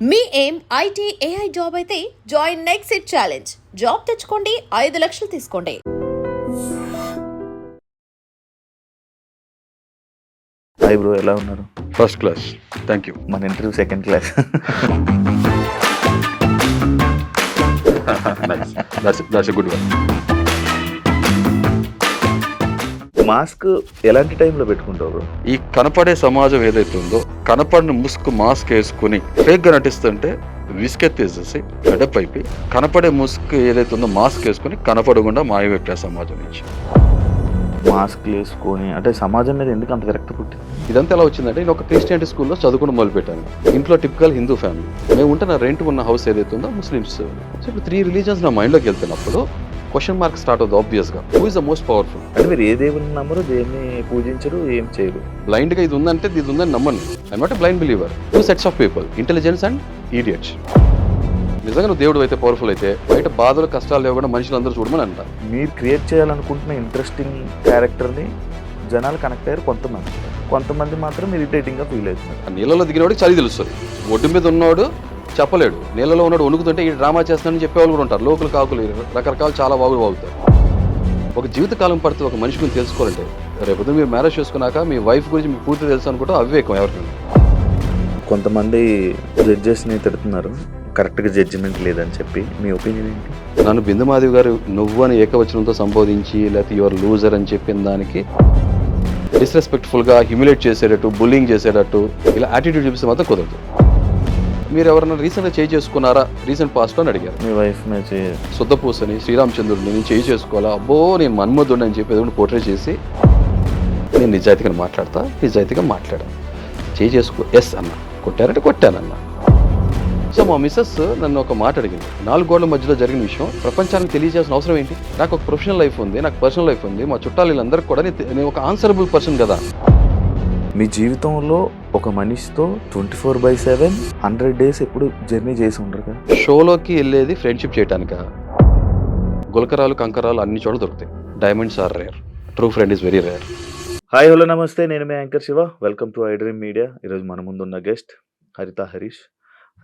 మీ ఏం IT AI job అయితే join next it challenge. Job తెచ్చుకోండి, 5 లక్షలు తీసుకోండి. హాయ్ బ్రో, ఎలా ఉన్నారు? First class, thank you. మన interview second class. That's good one. Mask ఎలాంటి టైంలో పెట్టుకుంటావు బ్రో? ఈ కనపడే సమాజం ఏదైతే ఉందో, కనపడిన ముసుగు మాస్క్ వేసుకుని ఫేక్ గా నటిస్తుంటే విసుకెత్తేసేసి గడప్ అయిపోయి, కనపడే ముసుగు ఏదైతే ఉందో మాస్క్ వేసుకుని కనపడకుండా మాయమైపోయా సమాజం నుంచి. మాస్క్ వేసుకొని అంటే సమాజం మీద ఎందుకు అంత విరక్తి పుట్టింది? ఇదంతా ఎలా వచ్చిందంటే, నేను ఒక క్రిస్టియానిటీ స్కూల్లో చదువుకుని మొదలుపెట్టాను. ఇంట్లో టిపికల్ హిందూ ఫ్యామిలీ. మేము ఉంటున్న రెంట్ ఉన్న హౌస్ ఏదైతే ఉందో ముస్లిమ్స్. సో ఇప్పుడు 3 రిలీజన్స్ నా మైండ్లోకి వెళ్తున్నప్పుడు క్వశ్చన్ మార్క్ స్టార్ట్ అవుతుంది ఆబ్వియస్గా. Who is the most powerful? అంటే మీరు ఏ దేవుని నమ్మరు, దేన్ని పూజించరు, ఏం చేయరు. బ్లైండ్గా ఇది ఉందంటే ఇది ఉందని నమ్మను. I not a blind believer. 2 sets of people, intelligence and idiots. నిజంగా నువ్వు దేవుడు అయితే, పవర్ఫుల్ అయితే, బయట బాధలు కష్టాలు లేకుండా మనుషులందరూ చూడమని అంటారు. మీరు క్రియేట్ చేయాలనుకుంటున్న ఇంట్రెస్టింగ్ క్యారెక్టర్ని జనాలు కనెక్ట్ అయ్యారు కొంతమంది మాత్రం ఇరిటేటింగ్గా ఫీల్ అవుతున్నారు. ఆ నీళ్ళలో దిగినవాడికి చలి తెలుస్తుంది. ఒడ్డు మీద ఉన్నవాడు చెప్పలేడు, నీళ్ళలో ఉన్నాడు వణుకుతుంటే ఈ డ్రామా చేస్తానని చెప్పేవాళ్ళు కూడా ఉంటారు. లోకల్ కాకులు రకరకాల చాలా బాగులు బాగుతారు. ఒక జీవితకాలం పడుతుంది ఒక మనిషి గురించి తెలుసుకోవాలంటే. రేపు మీరు మ్యారేజ్ చేసుకున్నాక మీ వైఫ్ గురించి మీకు పూర్తి తెలుసు అనుకుంటే అవివేకం ఎవరికైనా. కొంతమంది జడ్జెస్ని తిడుతున్నారు, కరెక్ట్గా జడ్జిమెంట్ లేదని చెప్పి. మీ ఒపీనియన్ ఏంటి? నన్ను బిందుమాధవి గారు నువ్వు అని ఏకవచనంతో సంబోధించి, లేకపోతే యువర్ లూజర్ అని చెప్పిన దానికి డిస్రెస్పెక్ట్ఫుల్గా హ్యూమిలేట్ చేసేటట్టు, బుల్లింగ్ చేసేటట్టు ఇలా యాటిట్యూడ్ చూపిస్తే మాత్రం కుదరదు. మీరు ఎవరైనా రీసెంట్గా చేయి చేసుకున్నారా రీసెంట్ పాస్ట్లో అని అడిగారు. మీ వైఫ్ మీద శుద్ధపూసని శ్రీరామచంద్రుడిని నేను చేయి చేసుకోవాలా, అబ్బో నేను మన్మధుడిని అని చెప్పి ఏదో పోర్ట్రేట్ చేసి, నేను నిజాయితీగా మాట్లాడతా, నిజాయితీగా మాట్లాడాను. చేయి చేసుకో, ఎస్ అన్న. కొట్టారంటే కొట్టానన్న. సో మా మిస్సెస్ నన్ను ఒక మాట అడిగింది. 4 గోడల మధ్యలో జరిగిన విషయం ప్రపంచానికి తెలియజేయాల్సిన అవసరం ఏంటి? నాకు ఒక ప్రొఫెషనల్ లైఫ్ ఉంది, నాకు పర్సనల్ లైఫ్ ఉంది, మా చుట్టాలు వీళ్ళందరికీ కూడా నేను ఒక ఆన్సరబుల్ పర్సన్ కదా. మీ జీవితంలో ఒక మనిషితో 24/7 100 డేస్ ఎప్పుడు జర్నీ చేసి ఉండరు కదా? షోలోకి వెళ్ళేది ఫ్రెండ్షిప్ చేయడానిక? గులకరాలు కంకరాలు అన్ని చోట్ల దొరుకుతాయి. Diamonds are rare, true friend is very rare. Hi hello నమస్తే, నేను మీ anchor Shiva. Welcome to I dream media. ఈరోజు మన ముందున్న గెస్ట్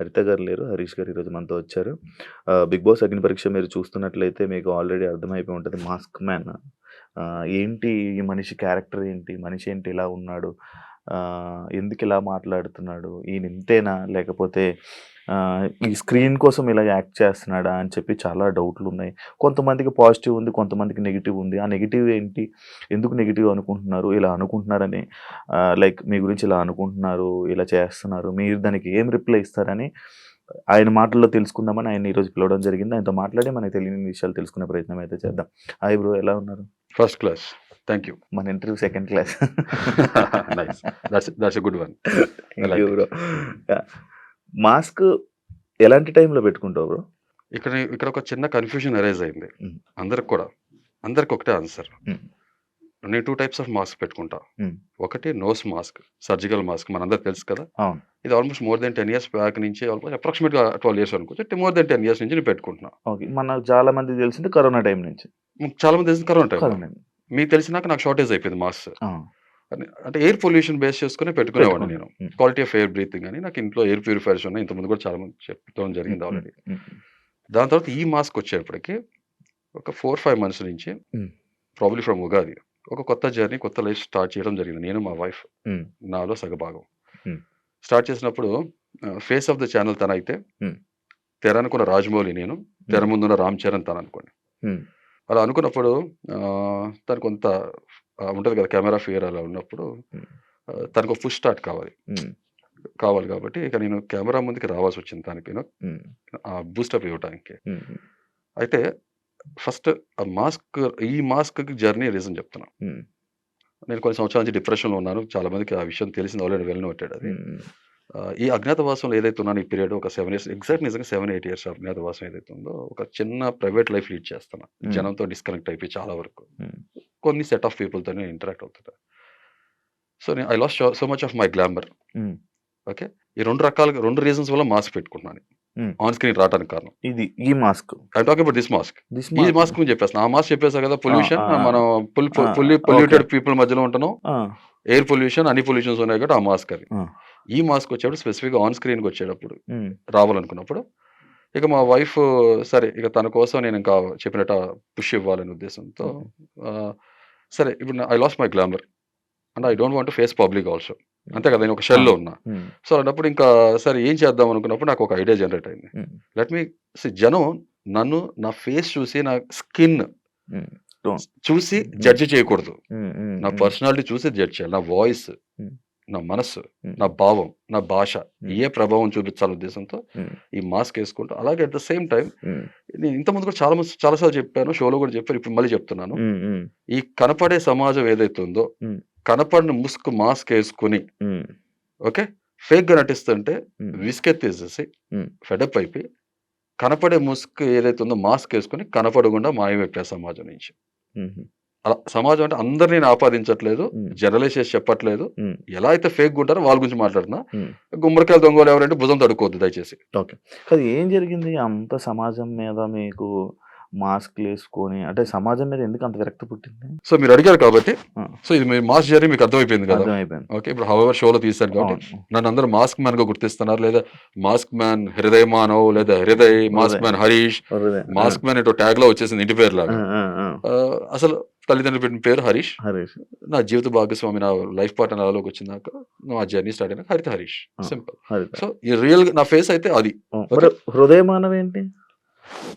హరిత గారు లేరు, హరీష్ గారు ఈరోజు మనతో వచ్చారు. బిగ్ బాస్ అగ్ని పరీక్ష మీరు చూస్తున్నట్లయితే మీకు ఆల్రెడీ అర్థమైపోయి ఉంటుంది. మాస్క్ మ్యాన్ ఏంటి, ఈ మనిషి క్యారెక్టర్ ఏంటి, మనిషి ఏంటి, ఇలా ఉన్నాడు, ఎందుకు ఇలా మాట్లాడుతున్నాడు, ఈయన ఇంతేనా లేకపోతే ఈ స్క్రీన్ కోసం ఇలా యాక్ట్ చేస్తున్నాడా అని చెప్పి చాలా డౌట్లు ఉన్నాయి. కొంతమందికి పాజిటివ్ ఉంది, కొంతమందికి నెగిటివ్ ఉంది. ఆ నెగిటివ్ ఏంటి, ఎందుకు నెగిటివ్ అనుకుంటున్నారు, ఇలా అనుకుంటున్నారని, లైక్ మీ గురించి ఇలా అనుకుంటున్నారు, ఇలా చేస్తున్నారు, మీరు దానికి ఏం రిప్లై ఇస్తారని ఆయన మాటల్లో తెలుసుకుందామని ఆయన ఈరోజు పిలవడం జరిగింది. ఆయనతో మాట్లాడి మనకు తెలియని విషయాలు తెలుసుకునే ప్రయత్నం అయితే చేద్దాం. హాయ్ బ్రో, ఎలా ఉన్నారు? First class, thank you. మన interview second class. That's good one. Bro, mask ఎలాంటి టైంలో పెట్టుకుంటావు బ్రో? ఇక్కడ ఒక చిన్న కన్ఫ్యూజన్ అరైజ్ అయింది అందరికి ఒకటే ఆన్సర్. నేను 2 టైప్స్ ఆఫ్ మాస్క్ పెట్టుకుంటా. ఒకటి నోస్ మాస్క్, సర్జికల్ మాస్క్, మనందరికి తెలుసు కదా. ఇది almost more than 10 years back నుంచి, ఆల్మోస్ట్ అప్రాక్సిమేట్గా 12 years అనుకోవచ్చు. మోర్ దెన్ 10 years నుంచి నేను పెట్టుకుంటున్నా. ఓకే, మనకు చాలా మంది తెలిసింది కరోనా టైం నుంచి. చాలా మంది తెలిసింది కరోనా టైం. మీకు తెలిసినాక నాకు షార్టేజ్ అయిపోయింది మాస్క్. అంటే ఎయిర్ పొల్యూషన్ బేస్ చేసుకుని పెట్టుకునేవాడిని నేను. క్వాలిటీ ఆఫ్ ఎయిర్ బ్రీతింగ్ అని నాకు ఇంట్లో ఎయిర్ ప్యూరిఫైర్స్ ఉన్నాయి. ఇంతకుముందు కూడా చాలా మంది చెప్పడం జరిగింది ఆల్రెడీ. దాని తర్వాత ఈ మాస్క్ వచ్చేప్పటికి ఒక 4-5 months నుంచి, ప్రాబ్లీ ఫ్రమ్ ఉగాది, ఒక కొత్త జర్నీ, కొత్త లైఫ్ స్టార్ట్ చేయడం జరిగింది. నేను మా వైఫ్, నాలో సగభాగం. స్టార్ట్ చేసినప్పుడు ఫేస్ ఆఫ్ ద ఛానల్ తన అయితే, తెర అనుకున్న రాజమౌళి నేను, తెర ముందున్న రామ్ చరణ్ తన అనుకోండి. అలా అనుకున్నప్పుడు తను కొంత ఉంటుంది కదా, కెమెరా ఫియర్ అలా ఉన్నప్పుడు తనకు ఒక పుష్ స్టార్ట్ కావాలి కాబట్టి ఇక నేను కెమెరా ముందుకి రావాల్సి వచ్చింది తనకి బూస్టప్ ఇవ్వడానికి. అయితే ఫస్ట్ ఈ మాస్క్ జర్నీ రీజన్ చెప్తున్నా. నేను కొన్ని సంవత్సరాల నుంచి డిప్రెషన్లో ఉన్నాను. చాలా మందికి ఆ విషయం తెలిసింది, ఆల్రెడీ వెళ్ళిన పెట్టాడు అది. ఈ అజ్ఞాతవాసంలో ఏదైతే ఉన్నాను ఈ పీరియడ్ ఒక 7 years, ఎగ్జాక్ట్ నిజంగా 7-8 years అజ్ఞాతవాసం ఏదైతే ఉందో, ఒక చిన్న ప్రైవేట్ లైఫ్ లీడ్ చేస్తున్నా. జనంతో డిస్కనెక్ట్ అయిపోయి చాలా వరకు కొన్ని సెట్ ఆఫ్ పీపుల్తో ఇంటరాక్ట్ అవుతుంటా. So I lost so much of my glamour. Okay, ఈ 2 రీజన్స్ వల్ల మాస్క్ పెట్టుకుంటున్నాను ఆన్ స్క్రీన్ రావడానికి కారణం. ఇది ఈ mask I talk about this mask. ఈ మాస్క్ చెప్పేస్తాను. ఆ మాస్క్ చెప్పేసా కదా, పొల్యూషన్, మనం ఫుల్లీ పొల్యూటెడ్ పీపుల్ మధ్యలో ఉంటున్నాం, ఎయిర్ పొల్యూషన్, అన్ని పొల్యూషన్స్ ఉన్నాయి కాబట్టి ఆ మాస్క్ అది. ఈ మాస్క్ వచ్చేటప్పుడు స్పెసిఫిక్గా ఆన్ స్క్రీన్కి వచ్చేటప్పుడు ఉమ్, రావాలనుకున్నప్పుడు ఇక మా వైఫ్ సరే ఇక తన కోసం నేను ఇంకా చెప్పినట్టు పుష్ ఇవ్వాలనే ఉద్దేశంతో ఓకే. ఆ, సరే ఇప్పుడు I lost my glamour and I don't want face public also, అంతే కదా, నేను ఒక షెల్లో ఉన్నా. ఉమ్, సో అలాంటప్పుడు ఇంకా సరే ఏం చేద్దాం అనుకున్నప్పుడు నాకు ఒక ఐడియా జనరేట్ అయింది. ఉమ్, లెట్ మీ జనం నన్ను నా ఫేస్ చూసి నా స్కిన్ ఉమ్, don't. చూసి జడ్జి చేయకూడదు, ఉమ్, ఉమ్, నా ఉమ్, పర్సనాలిటీ చూసి జడ్జ్ చేయాలి. నా వాయిస్, ఉమ్, నా మనస్సు, ఉమ్, నా భావం, నా భాష ఉమ్, ఏ ప్రభావం చూపించాలనే ఉద్దేశంతో ఉమ్, ఈ మాస్క్ వేసుకుంటూ, అలాగే అట్ ద సేమ్ టైం ఉమ్, నేను ఇంతకుముందు కూడా చాలాసార్లు చెప్పాను, షోలో కూడా చెప్పాను, ఇప్పుడు మళ్ళీ చెప్తున్నాను. ఉమ్, ఉమ్, ఈ కనపడే సమాజం ఏదైతే ఉందో, ఉమ్, కనపడిన మాస్క్ వేసుకుని ఉమ్, ఓకే ఫేక్ గా నటిస్తుంటే ఉమ్, విసుకెత్తేసేసి ఉమ్, ఫెడప్ అయిపోయి కనపడే ముసుగు ఏదైతే ఉందో మాస్క్ వేసుకుని కనపడకుండా మాయమైపోయా సమాజం నుంచి. ఉమ్, అలా సమాజం అంటే అందరినీ నేను ఆపాదించట్లేదు, ఉమ్, జనరలైజ్ చేసి చెప్పట్లేదు. ఉమ్, ఎలా అయితే ఫేక్ ఉంటారో వాళ్ళ గురించి మాట్లాడుతున్నా. ఉమ్. గుమ్మడికాయలు దొంగలు ఎవరంటే భుజం తడుకోవద్దు దయచేసి. ఓకే. అది ఏం జరిగింది? అంత సమాజం మీద మీకు మాస్క్‌లు ఏసుకొని అంటే సమాజం మీద ఎందుకు అంత విరక్తి పుట్టింది? సో మీరు అడిగారు కాబట్టి, ఆ! సో ఇది మీ మాస్ జర్నీ మీకు అర్థమైపోయింది కదా. అర్థమైపోయింది. ఓకే, ఇప్పుడు హౌఎవర్ షోలో తీశాను కాబట్టి అవును. నన్ను అందరూ మాస్క్ మ్యాన్ గా గుర్తిస్తున్నారు, లేదా మాస్క్ మ్యాన్ హృదయ మానవ్, లేదా హృదయ్, మాస్క్ మ్యాన్ హరీష్, హృదయం. ఆ! మాస్క్ మ్యాన్ ఇటు ట్యాగ్ లో వచ్చేసింది ఇంటి పేరు ఆ! లాగా. ఆ! ఆ! అసలు తల్లిదండ్రులు పెట్టిన పేరు హరీష్. హరీష్. నా జీవిత భాగస్వామి, నా లైఫ్ పార్ట్నర్ నాలోకి వచ్చినాక నా జర్నీ స్టార్ట్ అయినాక హరిత హరీష్, ఆ! సింపుల్. హరిత. సో ఈ రియల్ నా ఫేస్ అయితే అది. మరి హృదయమానవ ఏంటి?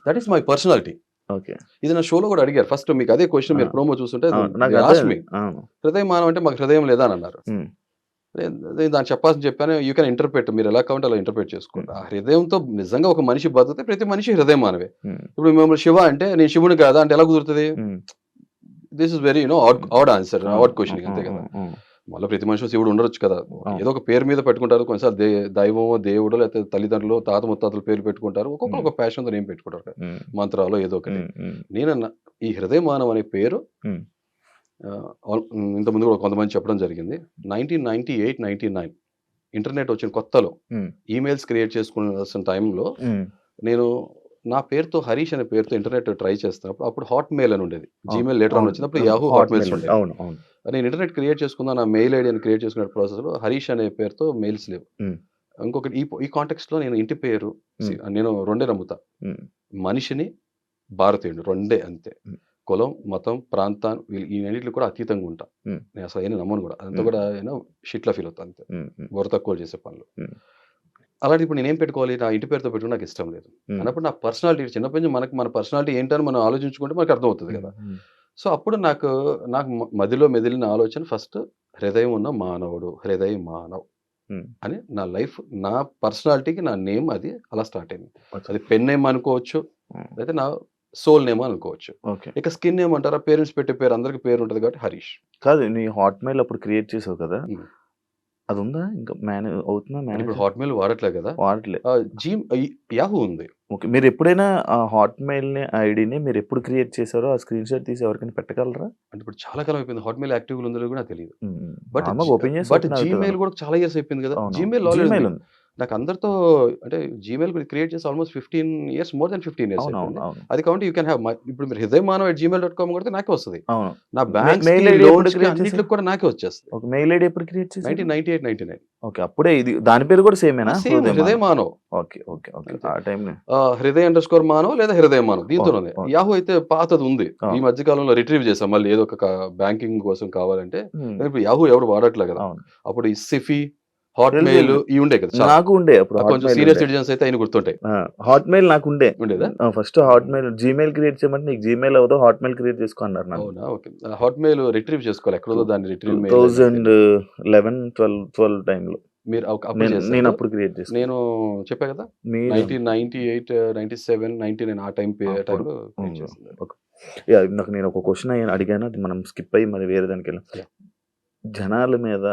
That is my personality. Okay. ఇది నా షోలో కూడా అడిగారు. ఫస్ట్ మీకు అదే క్వశ్చన్ మీరు ఆ! ప్రోమో చూస్తుంటే అవును. నాకు ఆస్క్ మీ అవును. హృదయం మానవం అంటే మాకు హృదయం లేదా అని అన్నారు. హ్మ్. నేను దాన్ని చెప్పాల్సింది చెప్పాను. యూ కెన్ ఇంటర్ప్రెట్, మీరు ఎలా కావాలంటే అలా ఇంటర్ప్రెట్ చేసుకోండి. ఆ హృదయంతో నిజంగా ఒక మనిషి బతికితే ప్రతి మనిషి హృదయం మానవే. హ్మ్. ఇప్పుడు మిమ్మల్ని శివ అంటే నేను శివుని కాదా అంటే ఎలా కుదురుతుంది? Hmm. This is very odd answer, odd question అంతే కదా. హ్మ్. మళ్ళీ ప్రతి మనిషి శివుడు ఉండొచ్చు కదా. అవును. ఏదో ఒక పేరు మీద పెట్టుకుంటారు. కొన్నిసార్లు దైవమో దేవుడో లేకపోతే తల్లిదండ్రులు తాత ముత్తాతల పేర్లు పెట్టుకుంటారు. ఒక్కొక్కరు ఒక ప్యాషన్తో నేమ్ పెట్టుకుంటారు కదా. హ్మ్. మంత్రాలు ఏదో ఒకటి. హ్మ్. హ్మ్. నేనన్నా ఈ హృదయ మానవ్ అనే పేరు హ్మ్. ఇంతకుముందు కూడా కొంతమంది చెప్పడం జరిగింది. 1998, 99 ఇంటర్నెట్ వచ్చిన కొత్తలో హ్మ్. ఈమెయిల్స్ క్రియేట్ చేసుకున్న టైంలో హ్మ్. నేను నా పేరుతో హరీష్ అనే పేరుతో ఇంటర్నెట్ ట్రై చేస్తున్నప్పుడు అప్పుడు హాట్ మెయిల్ అని ఉండేది. అవును. జీమెయిల్ లేటర్ అని అవును. వచ్చినప్పుడు యాహూ హాట్ మెయిల్స్ ఉండేది. అవును. అవును. నేను ఇంటర్నెట్ క్రియేట్ చేసుకున్న నా మెయిల్ ఐడి అని క్రియేట్ చేసుకునే ప్రాసెస్లో హరీష్ అనే పేరుతో మెయిల్స్ లేవు. హ్మ్. ఇంకొకటి ఈ కాంటెక్స్ట్లో నేను ఇంటి పేరు హ్మ్. నేను రెండే నమ్ముతా. హ్మ్. మనిషిని, భారతీయుడు రెండే అంతే. హ్మ్. కులం, మతం, ప్రాంతం ఈ రెండిట్లో కూడా అతీతంగా ఉంటా. హ్మ్. నేను అసలు ఏమీ నమ్మను కూడా. అదంతా హ్మ్. కూడా షిట్‌లా ఫీల్ అవుతా అంతే. హ్మ్. హ్మ్. బుర్ర తక్కువ చేసే పనులు. హ్మ్. అలాంటిది ఇప్పుడు నేనేం పెట్టుకోవాలి? నా ఇంటి పేరుతో పెట్టుకోవడం నాకు ఇష్టం లేదు. హ్మ్. అన్నప్పుడు నా పర్సనాలిటీ చిన్నప్పటి నుంచి మన పర్సనాలిటీ ఏంటని మనం ఆలోచించుకుంటే మనకు అర్థమవుతది కదా. హ్మ్. సో అప్పుడు నాకు నాకు మదిలో మెదిలిన ఆలోచన ఫస్ట్ హృదయం ఉన్న మానవుడు, హృదయ మానవ్ హ్మ్. అని నా లైఫ్, నా పర్సనాలిటీకి నా నేమ్ అది అలా స్టార్ట్ అయింది. ఓకే. అది పెన్ నేమ్ అనుకోవచ్చు, హ్మ్. లేదా నా సోల్ నేమ్ అనుకోవచ్చు. ఓకే. ఇక స్కిన్ నేమ్ అంటారా? పేరెంట్స్ పెట్టే పేరు అందరికి పేరు ఉంటది కాబట్టి హరీష్. కాదు నీ హాట్‌మెయిల్ అప్పుడు క్రియేట్ చేసావు కదా! హ్మ్. అదుందా? ఇంకా అవుతుందా అంటే ఇప్పుడు మేనేజ్? హాట్‌మెయిల్ వాడట్లే కదా. వాడట్లే. యాహూ ఉంది. ఓకే. మీరెప్పుడైనా ఆ హాట్‌మెయిల్‌ని ఐడీని మీరెప్పుడు క్రియేట్ చేసారో ఆ స్క్రీన్‌షాట్ తీసి ఎవరికైనా పెట్టగలరా? అంటే ఇప్పుడు చాలా కాలం అయిపోయింది. హాట్‌మెయిల్ యాక్టివ్‌లో ఉందో లేదో కూడా నాకు తెలీదు. హ్మ్. హ్మ్. బట్ నార్మల్‌గా ఓపెన్ చేసి ఓపెన్ అవుతదను. జీమెయిల్ కూడా చాలా ఇయర్స్ అయిపోయింది కదా. అవునవును. జీమెయిల్ ఆల్రెడీ జీమెయిల్ ఉంది. ఉంది. నాకు అందరితో అంటే జీమెయిల్ క్రియేట్ చేసి almost 15 years, more than 15 years అవునవును. అయిపోయింది. అవును. అది కాబట్టి యూ కెన్ హావ్ ఇప్పుడు మీరు hridaymaanav@gmail.com కొడితే నాకే వస్తది. అవును. నా బ్యాంక్స్‌కి, మెయిల్ ఐడీ ఎప్పుడు లోన్స్‌కి క్రియేట్ చేసారు? అన్నిట్లికి కూడా నాకే వచ్చేస్తది. ఓకే. మెయిల్ ఐడీ ఎప్పుడు క్రియేట్ చేసారు? 1998, 99 ఓకే. అప్పుడే ఇది దాని పేరు కూడా సేమేనా? సేమ్ హృదయమానవ్. హృదయమానవ్ ఓకే. ఓకే. ఓకే. అంతే. ఆ టైంలో హృదయ_మానవ్ లేదా హృదయమానవ్ దీంతోనే ఉంది. ఓకే. యాహూ అయితే పాతది ఉంది. ఈ అవును. మధ్య కాలంలో రిట్రీవ్ చేశాం మళ్ళీ ఏదో ఒక బ్యాంకింగ్ కోసం కావాలంటే. హ్మ్. ఇప్పుడు యాహూ ఎవరు వాడట్లే కదా. అవును. అప్పుడు ఈ సిఫీ, హాట్‌మెయిల్ తెలుసు. ఇవి ఉండే కదా చాలా. నాకు ఉండే అప్పుడు కొంచెం హాట్‌మెయిల్ సీనియర్ ఉండే. సిటిజన్స్ అయితే అయిన గుర్తుంటాయి. ఆ! హాట్‌మెయిల్ నాకుండే. ఉండేదా? ఫస్ట్ హాట్‌మెయిల్ జీమెయిల్ క్రియేట్ చేయమంటే నీకు జీమెయిల్ అవ్వదు హాట్‌మెయిల్ క్రియేట్ చేసుకో అన్నారు నన్ను. అవునా? ఓకే. హాట్‌మెయిల్ రిట్రీవ్ చేసుకోవాలి. ఎక్కడుందో దాన్ని రిట్రీవ్ మెయిల్ అనేది తెలియదు. 2011, 12 టైంలో మీరు అప్పుడు చేశారు. నేనప్పుడు క్రియేట్ చేసుకున్నా. నేను చెప్పా కదా. మీరు 1998, 97, 99 ఆ అప్పుడు టైంలో క్రియేట్ చేసింది. ఓకే. యాహ్! ఇందాక నేను ఒక క్వెషన్ అడిగాను. అది మనం స్కిప్ అయ్యి మరి వేరే దానికెళ్ళాం. యాహ్! జనాల మీద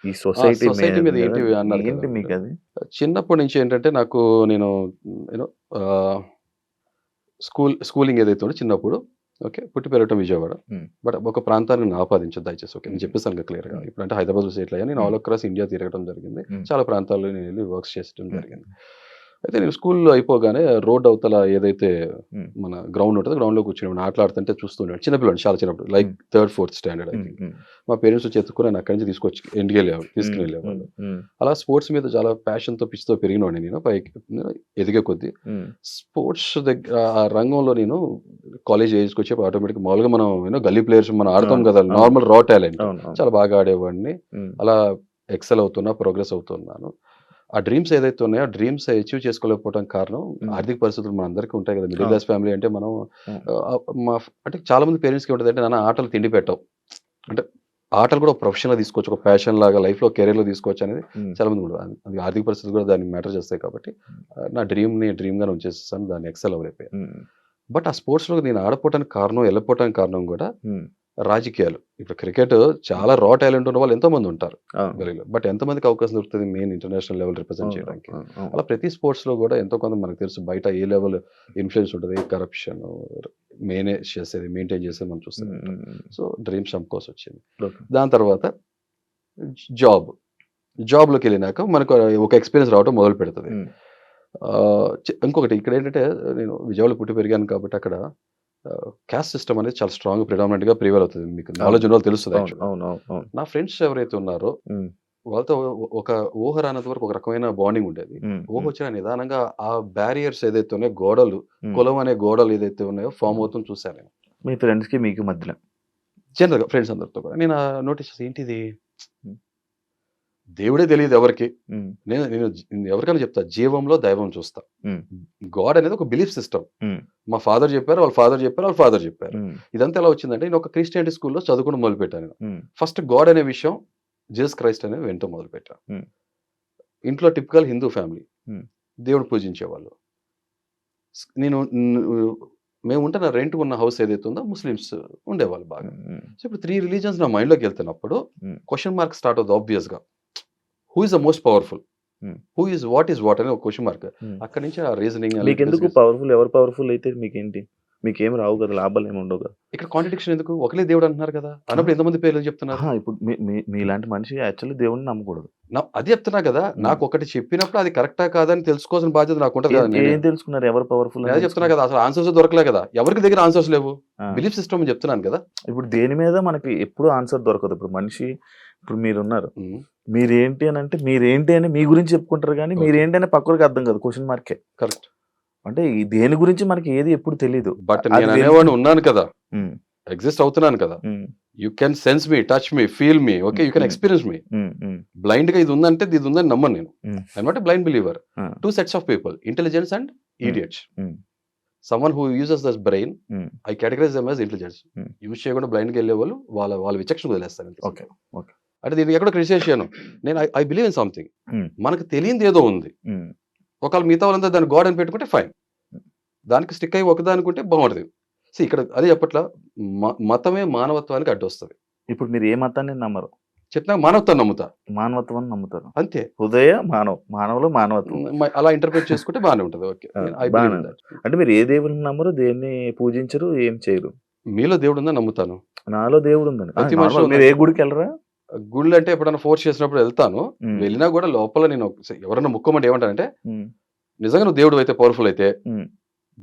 ఈ సొసైటీ సొసైటీ మీద మీద ఏంటి అన్నారు కదా ఏంటి మీరు. మీకది? చిన్నప్పటి నుంచి ఏంటంటే నాకు నేను యూనో ఆహ్, స్కూలింగ్ ఏదైతే ఉందో చిన్నప్పుడు ఓకే. పుట్టి పెరగటం విజయవాడ. హ్మ్. బట్ ఒక ప్రాంతాన్ని నేను ఆపాదించదు దయచేసి. ఓకే. నేను హ్మ్. చెప్పేసాను కదా క్లియర్‌గా. హ్మ్. ఇప్పుడంటే హైదరాబాద్‌లో సెటిల్ అయ్యాను. నేను హ్మ్. ఆల్ అక్రాస్ ఇండియా తిరగడం జరిగింది. హ్మ్. చాలా ప్రాంతాల్లో నేను వెళ్లి వర్క్స్ చేయడం హ్మ్. జరిగింది. అయితే నేను స్కూల్లో అయిపోగానే రోడ్ అవతల ఏదైతే ఉమ్, మన గ్రౌండ్ ఉంటుందో గ్రౌండ్లో కూర్చుని ఆటలాడుతుంటే చూస్తుండే చిన్నపిల్లలు చాలా చిన్నప్పుడు లైక్ ఉమ్. 3rd 4th స్టాండర్డ్ ఉమ్, అయితే ఉమ్, మా పేరెంట్స్ వచ్చి ఎత్తుకుని నన్ను అక్కడి నుంచి తీసుకొచ్చి ఇంటికి తీసుకుని ఉమ్, వెళ్ళేవాళ్ళు. ఉమ్, అలా స్పోర్ట్స్ మీద చాలా ప్యాషన్తో పిచ్చితో పెరిగినవాడిని నేను పైకి ఎదిగే కొద్దీ ఉమ్, స్పోర్ట్స్ దగ్గర ఆ రంగంలో నేను కాలేజ్ ఏజ్కి వచ్చి ఆటోమేటిక్ మామూలుగా మనం గల్లీ ప్లేయర్స్ మనం ఆడతాం అవును, కదా అవును. నార్మల్ రా టాలెంట్ అవును, అవును. చాలా బాగా ఆడేవాడిని. ఉమ్, అలా ఎక్సెల్ అవుతున్నా ప్రోగ్రెస్ అవుతున్నాను. ఆ డ్రీమ్స్ ఏదైతే ఉన్నాయో ఆ డ్రీమ్స్ అచీవ్ చేసుకోలేకపోవడం కారణం ఆర్థిక పరిస్థితులు మనందరికీ ఉంటాయి కదా. మిడిల్ అవును. క్లాస్ ఫ్యామిలీ అంటే మనం ఉమ్, మా అంటే చాలా మంది పేరెంట్స్కి ఉంటుంది అంటే నాన్న ఆటలు తిండి పెట్టవు అంటే ఆటలు కూడా ప్రొఫెషన్గా తీసుకోవచ్చు, ఒక ప్యాషన్ లాగా లైఫ్లో కెరీర్లో తీసుకోవచ్చు అనేది ఉమ్, చాలా మంది కూడా అది ఆర్థిక పరిస్థితులు కూడా దాన్ని మ్యాటర్ చేస్తాయి కాబట్టి నా డ్రీమ్గానే ఉంచేస్తాను, దాన్ని ఎక్సెల్ అవ్వలేకపోయాను. ఉమ్, బట్ ఆ స్పోర్ట్స్లో నేను ఆడపోవటానికి కారణం వెళ్ళిపోవటానికి కారణం కూడా ఉమ్, రాజకీయాలు. ఇప్పుడు క్రికెట్ చాలా రా టాలెంట్ ఉన్న వాళ్ళు ఎంతో మంది ఉంటారు అవును, గలీలో. బట్ ఎంతమందికి అవకాశం దొరుకుతుంది మెయిన్ ఇంటర్నేషనల్ లెవెల్ రిప్రజెంట్ అవును, చేయడానికి. అవును, అవును. అలా ప్రతి స్పోర్ట్స్లో కూడా ఎంతో కొంత మనకు తెలుసు బయట ఏ లెవెల్ ఇన్ఫ్లుయెన్స్ ఉంటుంది, కరప్షన్ మేనేజ్ చేసేది మెయింటైన్ చేసేది మనం చూస్తూనే ఉమ్, ఉంటాం. ఉమ్, ఉమ్. సో డ్రీమ్స్ చంపుకోవాల్సి వచ్చింది. ఓకే. దాని తర్వాత జాబ్ జాబ్లోకి వెళ్ళినాక మనకు ఒక ఎక్స్పీరియన్స్ రావడం మొదలు పెడుతుంది. ఉమ్, ఇంకొకటి ఇక్కడ ఏంటంటే నేను విజయవాడలో పుట్టి పెరిగాను కాబట్టి అక్కడ క్యాస్ట్ సిస్టమ్ అనేది చాలా స్ట్రాంగ్ ప్రిడామినెంట్గా ప్రివేల్ అవుతుంది. మీకు నాలెడ్జ్ ఉన్న వాళ్ళు తెలుస్తుంది అవును, యాక్చువల్గా. అవును, అవును, అవును. నా ఫ్రెండ్స్ ఎవరైతే ఉన్నారో ఉమ్, వాళ్ళతో ఒక ఊహ రానంత వరకు ఒక రకమైన బాండింగ్ ఉండేది. ఉమ్, ఊహ ఉమ్, వచ్చిన నిదానంగా ఆ బ్యారియర్స్ ఏదైతే ఉన్నాయో గోడలు, ఉమ్. కులం అనే గోడలు ఏదైతే ఉన్నాయో ఫామ్ అవుతుంది చూశాను నేను. మీ ఫ్రెండ్స్కి మీకు మధ్యలో జనరల్‌గా ఫ్రెండ్స్ అందరితో కూడా. నేను నోటీస్ చేసి ఏంటిది? హ్మ్. దేవుడే తెలీదు ఎవరికీ. ఉమ్, నేను నేను ఎవరికైనా చెప్తా జీవంలో దైవం చూస్తా. ఉమ్, గాడ్ అనేది ఒక బిలీఫ్ సిస్టమ్. ఉమ్, మా ఫాదర్ చెప్పారు, వాళ్ళ ఫాదర్ చెప్పారు, వాళ్ళ ఫాదర్ చెప్పారు. ఉమ్, ఇదంతా ఎలా వచ్చిందంటే నేను ఒక క్రిస్టియానిటీ స్కూల్‌లో చదువుకోవడం మొదలుపెట్టాను నేను. ఉమ్, ఫస్ట్ గాడ్ అనే విషయం జీసస్ క్రైస్ట్ అనేది వినటం మొదలుపెట్టా. ఉమ్, ఇంట్లో టిపికల్ హిందూ ఫ్యామిలీ. ఉమ్, దేవుడు పూజించేవాళ్ళు. నేను మేము ఉంటున్న రెంట్ ఉన్న హౌస్ ఏదైతే ఉందో ముస్లిమ్స్ ఉండేవాళ్ళు బాగా. ఉమ్, సో ఇప్పుడు 3 రిలీజియన్స్ నా మైండ్‌లోకి వెళ్తున్నప్పుడు ఉమ్, క్వెషన్ మార్క్ స్టార్ట్ అవుద్ది ఆబ్వియస్‌గా. Who is the most powerful? Um, what is what అనే ఒక క్వెషన్ మార్క్. ఉమ్. అక్కడి నుంచి ఆ రీజనింగ్ మీకెందుకు పవర్ఫుల్? ఎవరు పవర్ఫుల్ అయితే మీకేంటి? మీకేం రావు కదా, లాభాలు ఏమి ఉండవు కదా. ఇక్కడ కాంట్రడిక్షన్ ఎందుకు? ఒకలే దేవుడు అంటున్నారు కదా! అన్నప్పుడు ఎంతమంది పేర్లు చెప్తున్నారు? ఇప్పుడు మీలాంటి మనిషి యాక్చువల్లీ దేవుడిని నమ్మకూడదు. అదే చెప్తున్నా కదా! హ్మ్. నాకు ఒకటి చెప్పినప్పుడు అది కరెక్టా కాదా అని తెలుసుకోవాల్సిన బాధ్యత నాకుంటది కదా! ఏం తెలుసుకున్నారు? ఎవరు పవర్ఫుల్ నేను అదే చెప్తున్నా కదా! అసలు ఆన్సర్స్ దొరకలే కదా! ఎవరికి దగ్గర ఆన్సర్స్ లేవు. ఆ. బిలీఫ్ సిస్టమ్ చెప్తున్నాను కదా! ఇప్పుడు దేని మీద మనకి ఎప్పుడు ఆన్సర్ దొరకదు. ఇప్పుడు మనిషి, ఇప్పుడు మీరున్నారు. హ్మ్. మీరేంటి అని అంటే మీరేంటి అని మీ గురించి చెప్పుకుంటారు కానీ ఓకే. మీరేంటి అని పక్కడికి అర్థం కాదు. క్వశ్చన్ మార్కే. కరెక్ట్. అంటే ఈ దేని గురించి మనకి ఏది ఎప్పుడు తెలీదు. బట్ అది నేను అనేవాడిని ఉన్నాను కదా! ఉమ్, ఎగ్జిస్ట్ అవుతున్నాను కదా! Um, you can sense me, touch me, feel me. Okay. You can um, experience me. Um, um, బ్లైండ్‌గా ఇది ఉందంటే ఇది ఉందని నమ్మను నేను. Um, I am not a blind believer. Ah, 2 sets of people intelligence and idiots. Um, someone who uses this brain um, I categorize them as intelligence. Hmm. Use చేయకుండా బ్లైండ్‌గా వెళ్ళేవాళ్ళు వాళ్ళ విచక్షణ వదిలేస్తాను అంతే. Okay, okay. అంటే దీన్ని ఎక్కడో క్రిటిసైజ్ చేయను. నేను ఐ బిలీవ్ ఇన్ సంథింగ్. ఉమ్, మనకు తెలియనిది ఏదో ఉంది. ఉమ్, ఒకవేళ మిగతా వాళ్ళంతా దాన్ని గాడ్ అని పెట్టుకుంటే ఫైన్. దానికి స్టిక్ అయ్యి ఒకదానికుంటే బాగుంటది. ఇక్కడ అదే చెప్పట్లా మతమే మానవత్వానికి అడ్డొస్తది. ఇప్పుడు మీరు ఏ మతాన్ని నమ్మరు? చెప్పినా మానవత్వాన్ని నమ్ముతా. మానవత్వం అని నమ్ముతారు. అంతే. హృదయ మానవులు మానవత్వం. అలా ఇంటర్ప్రిట్ చేసుకుంటే బానే ఉంటది. ఓకే. ఐ బిలీవ్ బాగానే ఇన్ దట్. అంటే మీరు ఏ దేవుడిని నమ్మరు, దేన్ని పూజించరు, ఏం చేయరు. మీలో దేవుడు ఉందని నమ్ముతాను. నాలో దేవుడు ఉందని. ప్రతి నార్మల్. మనిషిలో మీరు ఏ గుడికి వెళ్ళరా? గుళ్ళు అంటే ఎప్పుడైనా ఫోర్స్ చేసినప్పుడు వెళ్తాను. ఉమ్, వెళ్ళినా కూడా లోపల నేను ఎవరైనా ముక్కమంటే ఏమంటానంటే ఉమ్, నిజంగా నువ్వు దేవుడు అయితే పవర్ఫుల్ అయితే ఉమ్,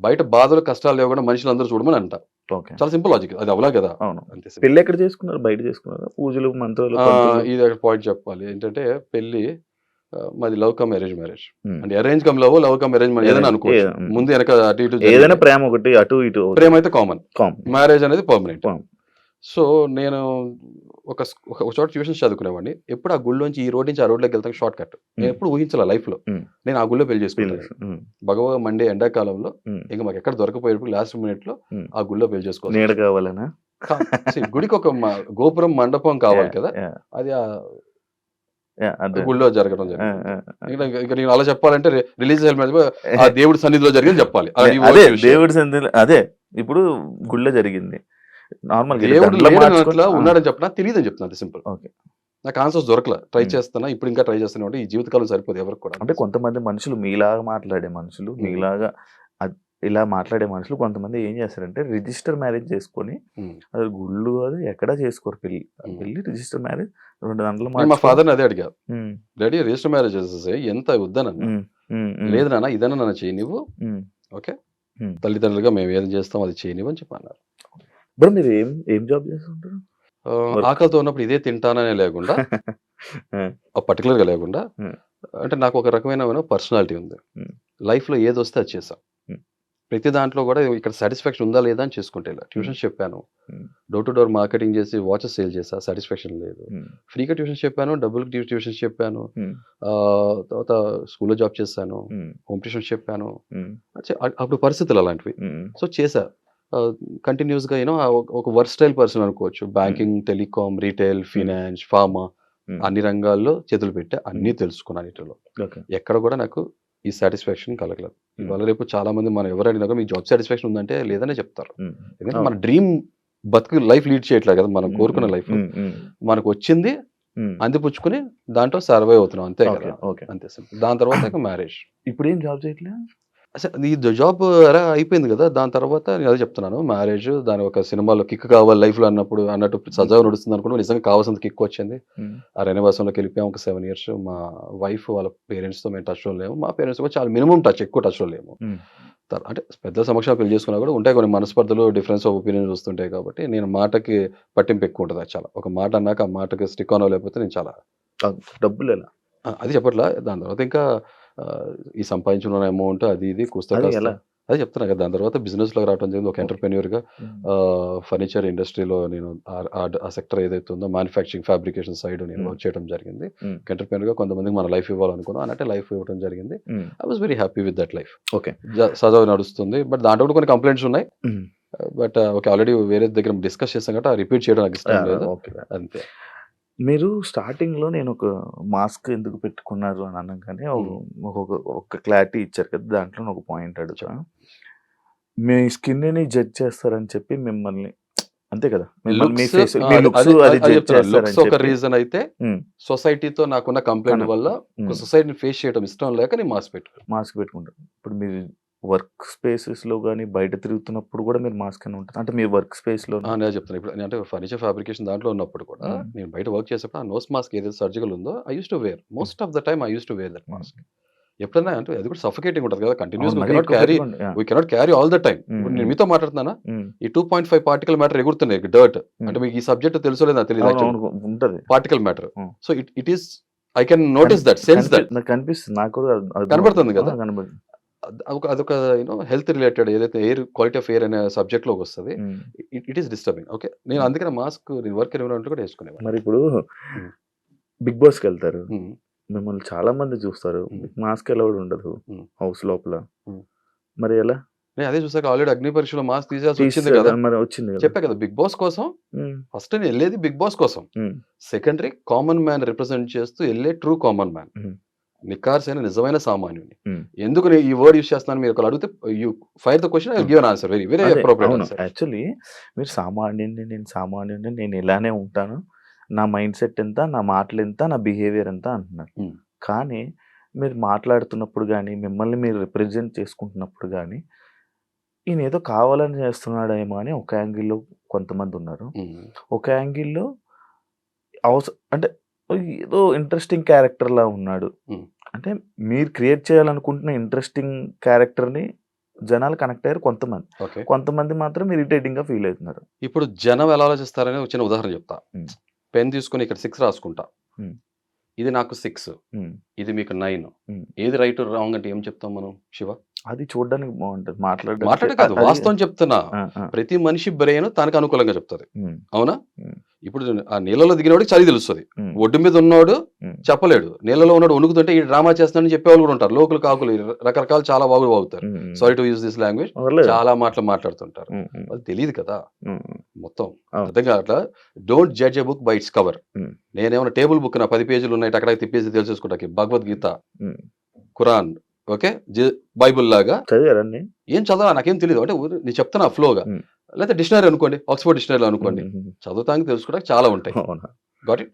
బయట బాధలు కష్టాలు లేకుండా మనుషులు అందరూ చూడమని అంట. ఓకే. చాలా సింపుల్ లాజిక్. అది అవలా కదా! అవును. అంతే simple. పెళ్లి ఎక్కడ చేసుకున్నారు? బయట చేసుకున్నారా? పూజలు, మంత్రాలు, ఆ, పంతులు? ఇది ఒక పాయింట్ చెప్పాలి. ఏంటంటే పెళ్లి మాది లవ్ కమ్ అరేంజ్ మ్యారేజ్. ఉమ్. అంటే arrange come love, love come arrange ఏదైనా అనుకోవచ్చు. ఉమ్. ముందు వెనక అటు ఇటు ఏదైనా జరిగింది. ప్రేమ ఒకటి అటు ఇటు ప్రేమ అయితే కామన్. కామ్. మ్యారేజ్ అనేది పర్మనెంట్. కామ్. సో నేను ఒక ఒక చోట ట్యూషన్స్ చదువుకునేవాడిని. ఎప్పుడు ఆ గుళ్ళోంచి ఈ రోడ్ నుంచి ఆ రోడ్లోకి వెళ్తాను షార్ట్ కట్. నేను ఎప్పుడు ఊహించాల లైఫ్లో ఉమ్. నేను ఆ గుళ్ళో పెళ్లి పెళ్లి చేసుకుంటాను. ఉమ్, భగవ మండే ఎండాకాలంలో ఉమ్, ఇంకా మాకు ఎక్కడ దొరకపోయేప్పుడు లాస్ట్ మినిట్లో ఉమ్. ఆ గుళ్ళో పెళ్లి చేసుకోవాలి. నీడ కావాలనా? గుడికి ఒక గోపురం మండపం కావాలి కదా, యా, అది ఆ యా, అదే. గుళ్ళో జరగడం ఆ, జరిగింది. ఆ, ఆ. ఇక నేను అలా చెప్పాలంటే రిలీజియస్ ఎలిమెంట్ ఆ దేవుడి సన్నిధిలో జరిగింది చెప్పాలి. అది అదే ఓకే విషయం. దేవుడి సంధిలో అదే ఇప్పుడు గుళ్ళో జరిగింది. నార్మల్ దేవుడు లేడని అట్లా ఉన్నాడని చెప్పినా తెలియదని చెప్తున్నా. అది సింపుల్. ఓకే. నాకు ఆన్సర్స్ దొరకల. ట్రై ఉమ్. చేస్తున్నా. ఇప్పుడు ఇంకా ట్రై చేస్తున్నా. అంటే ఈ జీవితకాలం సరిపోదు ఎవరికి కూడా. అంటే కొంతమంది మనుషులు మీలాగా మాట్లాడే మనుషులు, మీలాగా ఇలా మాట్లాడే మనుషులు కొంతమంది ఏం చేస్తారంటే రిజిస్టర్ మ్యారేజ్ చేసుకొని ఉమ్. అది గుళ్ళు అది ఎక్కడా చేసుకోరు పెళ్లి. ఉమ్. పెళ్లి రిజిస్టర్ మ్యారేజ్ 2 గంటలు నేను మా మార్చుకొని. ఫాదర్ని అదే అడిగా. ఉమ్, డాడీ రిజిస్టర్ మ్యారేజ్ ఎంత వద్దనన్నా. ఉమ్, లేదు నాన్న ఇదన్నా నన్ను చేయనివ్వు, ఓకే Hmm. తల్లిదండ్రులుగా మేము ఏది చేస్తాం అది చేయనివ్వు అని చెప్పి అన్నారు. బ్రో మీరు ఏం జాబ్ చేస్తుంటారు? Work. ఆకలితో ఉన్నప్పుడు ఇదే తింటాననే లేకుండా పర్టికులర్గా లేకుండా Hmm. అంటే నాకు ఒక రకమైన పర్సనాలిటీ ఉంది. Hmm. లైఫ్లో ఏది వస్తే అది చేసా. Hmm. ప్రతి దాంట్లో కూడా ఇక్కడ సాటిస్ఫాక్షన్ ఉందా లేదా అని చేసుకుంటే ట్యూషన్స్ చెప్పాను, Hmm. Door to door marketing చేసి వాచెస్ సేల్ చేసా, సాటిస్ఫాక్షన్ లేదు. Hmm. ఫ్రీగా ట్యూషన్స్ చెప్పాను, డబ్బులకి ట్యూషన్స్ చెప్పాను, Hmm. తర్వాత స్కూల్లో జాబ్ చేశాను, Hmm. హోమ్ ట్యూషన్స్ చెప్పాను. Hmm. అప్పుడు పరిస్థితులు అలాంటివి. Hmm. సో చేశా కంటిన్యూస్గా ఒక వర్స్టైల్ పర్సన్ అనుకోవచ్చు. Banking, telecom, retail, finance, pharma Hmm. అన్ని రంగాల్లో చేతులు పెట్టా, అన్నీ తెలుసుకున్నాను. వీటిలో Okay. ఎక్కడ కూడా నాకు ఈ సాటిస్ఫాక్షన్ కలగలేదు. ఇవాళ రేపు చాలా మంది మనం ఎవరు అడిగినా మీకు జాబ్ సాటిస్ఫాక్షన్ ఉందంటే లేదనే చెప్తారు. Hmm. ఎందుకంటే మన డ్రీమ్ బతుకు లైఫ్ లీడ్ చేయట్లేదు కదా, మనం కోరుకున్న లైఫ్ మనకు వచ్చింది అందిపుచ్చుకుని దాంట్లో సర్వైవ్ అవుతున్నాం, అంతే ఓకే కదా, ఓకే. అంతే సింపుల్. దాని తర్వాత ఇక మ్యారేజ్. ఇప్పుడు ఏం జాబ్ చేయట్లే? అసలు ఈ జాబ్ అలా అయిపోయింది కదా, దాని తర్వాత నేను అదే చెప్తున్నాను, మ్యారేజ్ దాని ఒక సినిమాలో కిక్ కావాలి లైఫ్లో అన్నట్టు సజావు నడుస్తుంది అనుకుంటే నిజంగా కావాల్సింది కిక్ వచ్చింది. ఆ రణవాసంలోకి వెళ్ళిపోయాం ఒక 7 years. మా వైఫ్ వాళ్ళ పేరెంట్స్తో మేము టచ్లో లేము, మా పేరెంట్స్ కూడా చాలా మినిమం టచ్, ఎక్కువ టచ్లో లేము. అంటే పెద్ద సమక్షంలో పెళ్లి చేసుకున్నా కూడా ఉంటాయి కొన్ని మనస్పర్ధలు, డిఫరెన్స్ ఆఫ్ ఒపీనియన్స్ వస్తుంటాయి. కాబట్టి నేను మాటకి పట్టింపు ఎక్కువ ఉంటుంది. చాలా ఒక మాట అన్నాక ఆ మాటకి స్టిక్ ఆన్ లేకపోతే నేను చాలా డబ్బులు ఎలా? అది చెప్పట్లా. దాని తర్వాత ఇంకా ఈ సంపాదించిన అమౌంట్ అది ఇది కూస్తా అది కాస్తా ఎలా? అదే చెప్తున్నా కదా. దాని తర్వాత బిజినెస్లోకి రావడం జరిగింది. ఒక ఎంటర్‌ప్రెన్యూర్‌గా ఫర్నిచర్ ఇండస్ట్రీలో నేను ఆ సెక్టర్ ఏదైతే ఉందో మ్యానుఫ్యాక్చరింగ్, ఫ్యాబ్రికేషన్ సైడ్ నేను వర్క్ చేయడం జరిగింది. ఎంటర్‌ప్రెన్యూర్‌గా కొంతమందికి మన లైఫ్ ఇవ్వాలనుకున్నాం, అన్నట్టే లైఫ్ ఇవ్వడం జరిగింది. I was very happy with that life. Okay. సజావు నడుస్తుంది. బట్ దాంట్లో కూడా కొన్ని కంప్లైంట్స్ ఉన్నాయి. బట్ ఓకే, ఆల్రెడీ వేరే దగ్గర డిస్కస్ చేసాం కాబట్టి రిపీట్ చేయడం నాకు ఇష్టం లేదు, ఓకే. అంతే. మీరు స్టార్టింగ్‌లో నేను ఒక మాస్క్ ఎందుకు పెట్టుకున్నారు అని అనంగానే ఒక క్లారిటీ ఇచ్చారు కదా! దాంట్లో ఒక పాయింట్ అడుగుతా. మీ స్కిన్‌ని జడ్జ్ చేస్తారని చెప్పి మిమ్మల్ని అంతే కదా! మిమ్మల్ని మీ ఫేస్ మీ లుక్స్ అది జడ్జ్ చేస్తారని ఒక చెప్పి. రీజన్ అయితే సొసైటీతో నాకున్న కంప్లైంట్ వల్ల సొసైటీని ఫేస్ చేయడం ఇష్టం లేక నేను మాస్క్ పెట్టుకున్నాను. మాస్క్ పెట్టుకుంటారు. ఇప్పుడు మీరు వర్క్ స్పేసెస్‌లో గాని బయట తిరుగుతున్నప్పుడు కూడా మీరు మాస్క్ అని ఉంటుంది. అంటే మీ వర్క్ స్పేస్‌లో నేను చెప్తాను. ఇప్పుడు అంటే ఫర్నిచర్ ఫ్యాబ్రికేషన్ దాంట్లో ఉన్నప్పుడు కూడా నేను బయట వర్క్ చేసేప్పుడు ఆ నోస్ మాస్క్ ఏదైతే సర్జికల్ ఉందో I use to wear most of the time. I use to wear that mask. ఎప్పుడైనా అంటే అది కూడా సఫకేటింగ్ ఉంటుంది కదా, కంటిన్యూస్‌గా we cannot carry all the time. ఇప్పుడు నేను మీతో మాట్లాడుతున్నానా, ఈ 2.5 పార్టికల్ మ్యాటర్ ఎగురుతున్నాయి, డర్ట్. అంటే మీకు ఈ సబ్జెక్ట్ తెలుసో లేదో నాకు తెలియదు, ఉంటది particle matter. So it is I can notice that, sense that. నాకు కనిపిస్తుంది, నాకు కూడా కనబడుతుంది కదా. కనబడుతుంది. అదొక హెల్త్ రిలేటెడ్ ఏదైతే ఎయిర్ క్వాలిటీ ఆఫ్ ఎయిర్ అనే సబ్జెక్ట్ లోకి వస్తుంది. It is disturbing. ఓకే, నేను అందుకనే మాస్క్ నేను వర్క్ ఎన్విరాన్మెంట్ కూడా వేసుకునేవాడిని. మరి ఇప్పుడు బిగ్ బాస్కి వెళ్తారు, మిమ్మల్ని చాలా మంది చూస్తారు, మాస్క్ అలౌడ్ ఉండదు హౌస్ లోపల, మరి ఎలా? నేను అదే చూసాక ఆల్రెడీ అగ్ని పరీక్షలో మాస్క్ తీసేసి వచ్చింది కదా, మరి వచ్చింది చెప్పా కదా. బిగ్ బాస్ కోసం ఫస్ట్ నేను వెళ్ళేది బిగ్ బాస్ కోసం, సెకండరీ కామన్ మ్యాన్ రిప్రజెంట్ చేస్తూ వెళ్ళే ట్రూ కామన్ మ్యాన్, నికార్సైన నిజమైన సామాన్యుని. ఎందుకు నేను ఈ వర్డ్ యూస్ చేస్తున్నాను మీరు ఒకరు అడిగితే, you fire the question, I give an answer, very very appropriate answer. Actually మీరు సామాన్యుడిని, నేను ఇలానే ఉంటాను, నా మైండ్ సెట్ ఎంత, నా మాటలు ఎంత, నా బిహేవియర్ ఎంత అంటున్నారు. కానీ మీరు మాట్లాడుతున్నప్పుడు కానీ, మిమ్మల్ని మీరు రిప్రజెంట్ చేసుకుంటున్నప్పుడు కానీ, ఈయన ఏదో కావాలని చేస్తున్నాడేమో అని ఒక యాంగిల్లో కొంతమంది ఉన్నారు. ఒక యాంగిల్లో అంటే ఏదో ఇంట్రెస్టింగ్ క్యారెక్టర్లా ఉన్నాడు. అంటే మీరు క్రియేట్ చేయాలనుకుంటున్న ఇంట్రెస్టింగ్ క్యారెక్టర్ని జనాలు కనెక్ట్ అయ్యారు కొంతమంది. కొంతమంది మాత్రం ఇరిటేటింగ్గా ఫీల్ అవుతున్నారు. ఇప్పుడు జనం ఎలా ఆలోచిస్తారని ఒక చిన్న ఉదాహరణ చెప్తా. పెన్ తీసుకొని ఇక్కడ 6 రాసుకుంటా, ఇది నాకు 6, ఇది మీకు 9, ఏది రైట్ రాంగ్ అంటే ఏం చెప్తాం మనం శివ? అది చూడడానికి బాగుంటది, మాట్లాడే కాదు, వాస్తవం చెప్తున్నా. ప్రతి మనిషి బ్రెయిన్ తనకు అనుకూలంగా చెప్తుంది, అవునా? ఇప్పుడు ఆ నీళ్ళలో దిగినవాడికి చలి తెలుస్తుంది, ఒడ్డు మీద ఉన్నవాడు చెప్పలేడు. నీళ్ళలో ఉన్నాడు వణుకుతుంటే ఈ డ్రామా చేస్తానని చెప్పేవాళ్ళు కూడా ఉంటారు, లోకల్ కాకులు రకరకాల చాలా వాగుతారు. Sorry to use this language, చాలా మాటలు మాట్లాడుతుంటారు, అది తెలియదు కదా మొత్తం అర్థం కావట్లా. Don't judge a book by its cover. నేనేమన్నా టేబుల్ బుక్ నా 10 పేజీలు ఉన్నాయి అక్కడ తిప్పేసి తెలిసేసుకుంటా, భగవద్గీత, ఖురాన్, ఓకే, బైబుల్ లాగా ఏం చదవాలి నాకేం తెలియదు అంటే నేను చెప్తాను ఆ ఫ్లోగా. లేకపోతే డిక్షనరీ అనుకోండి, ఆక్స్ఫర్డ్ డిక్షనరీలో అనుకోండి, చదువుతానికి తెలుసుకోవడానికి చాలా ఉంటాయి. Got it,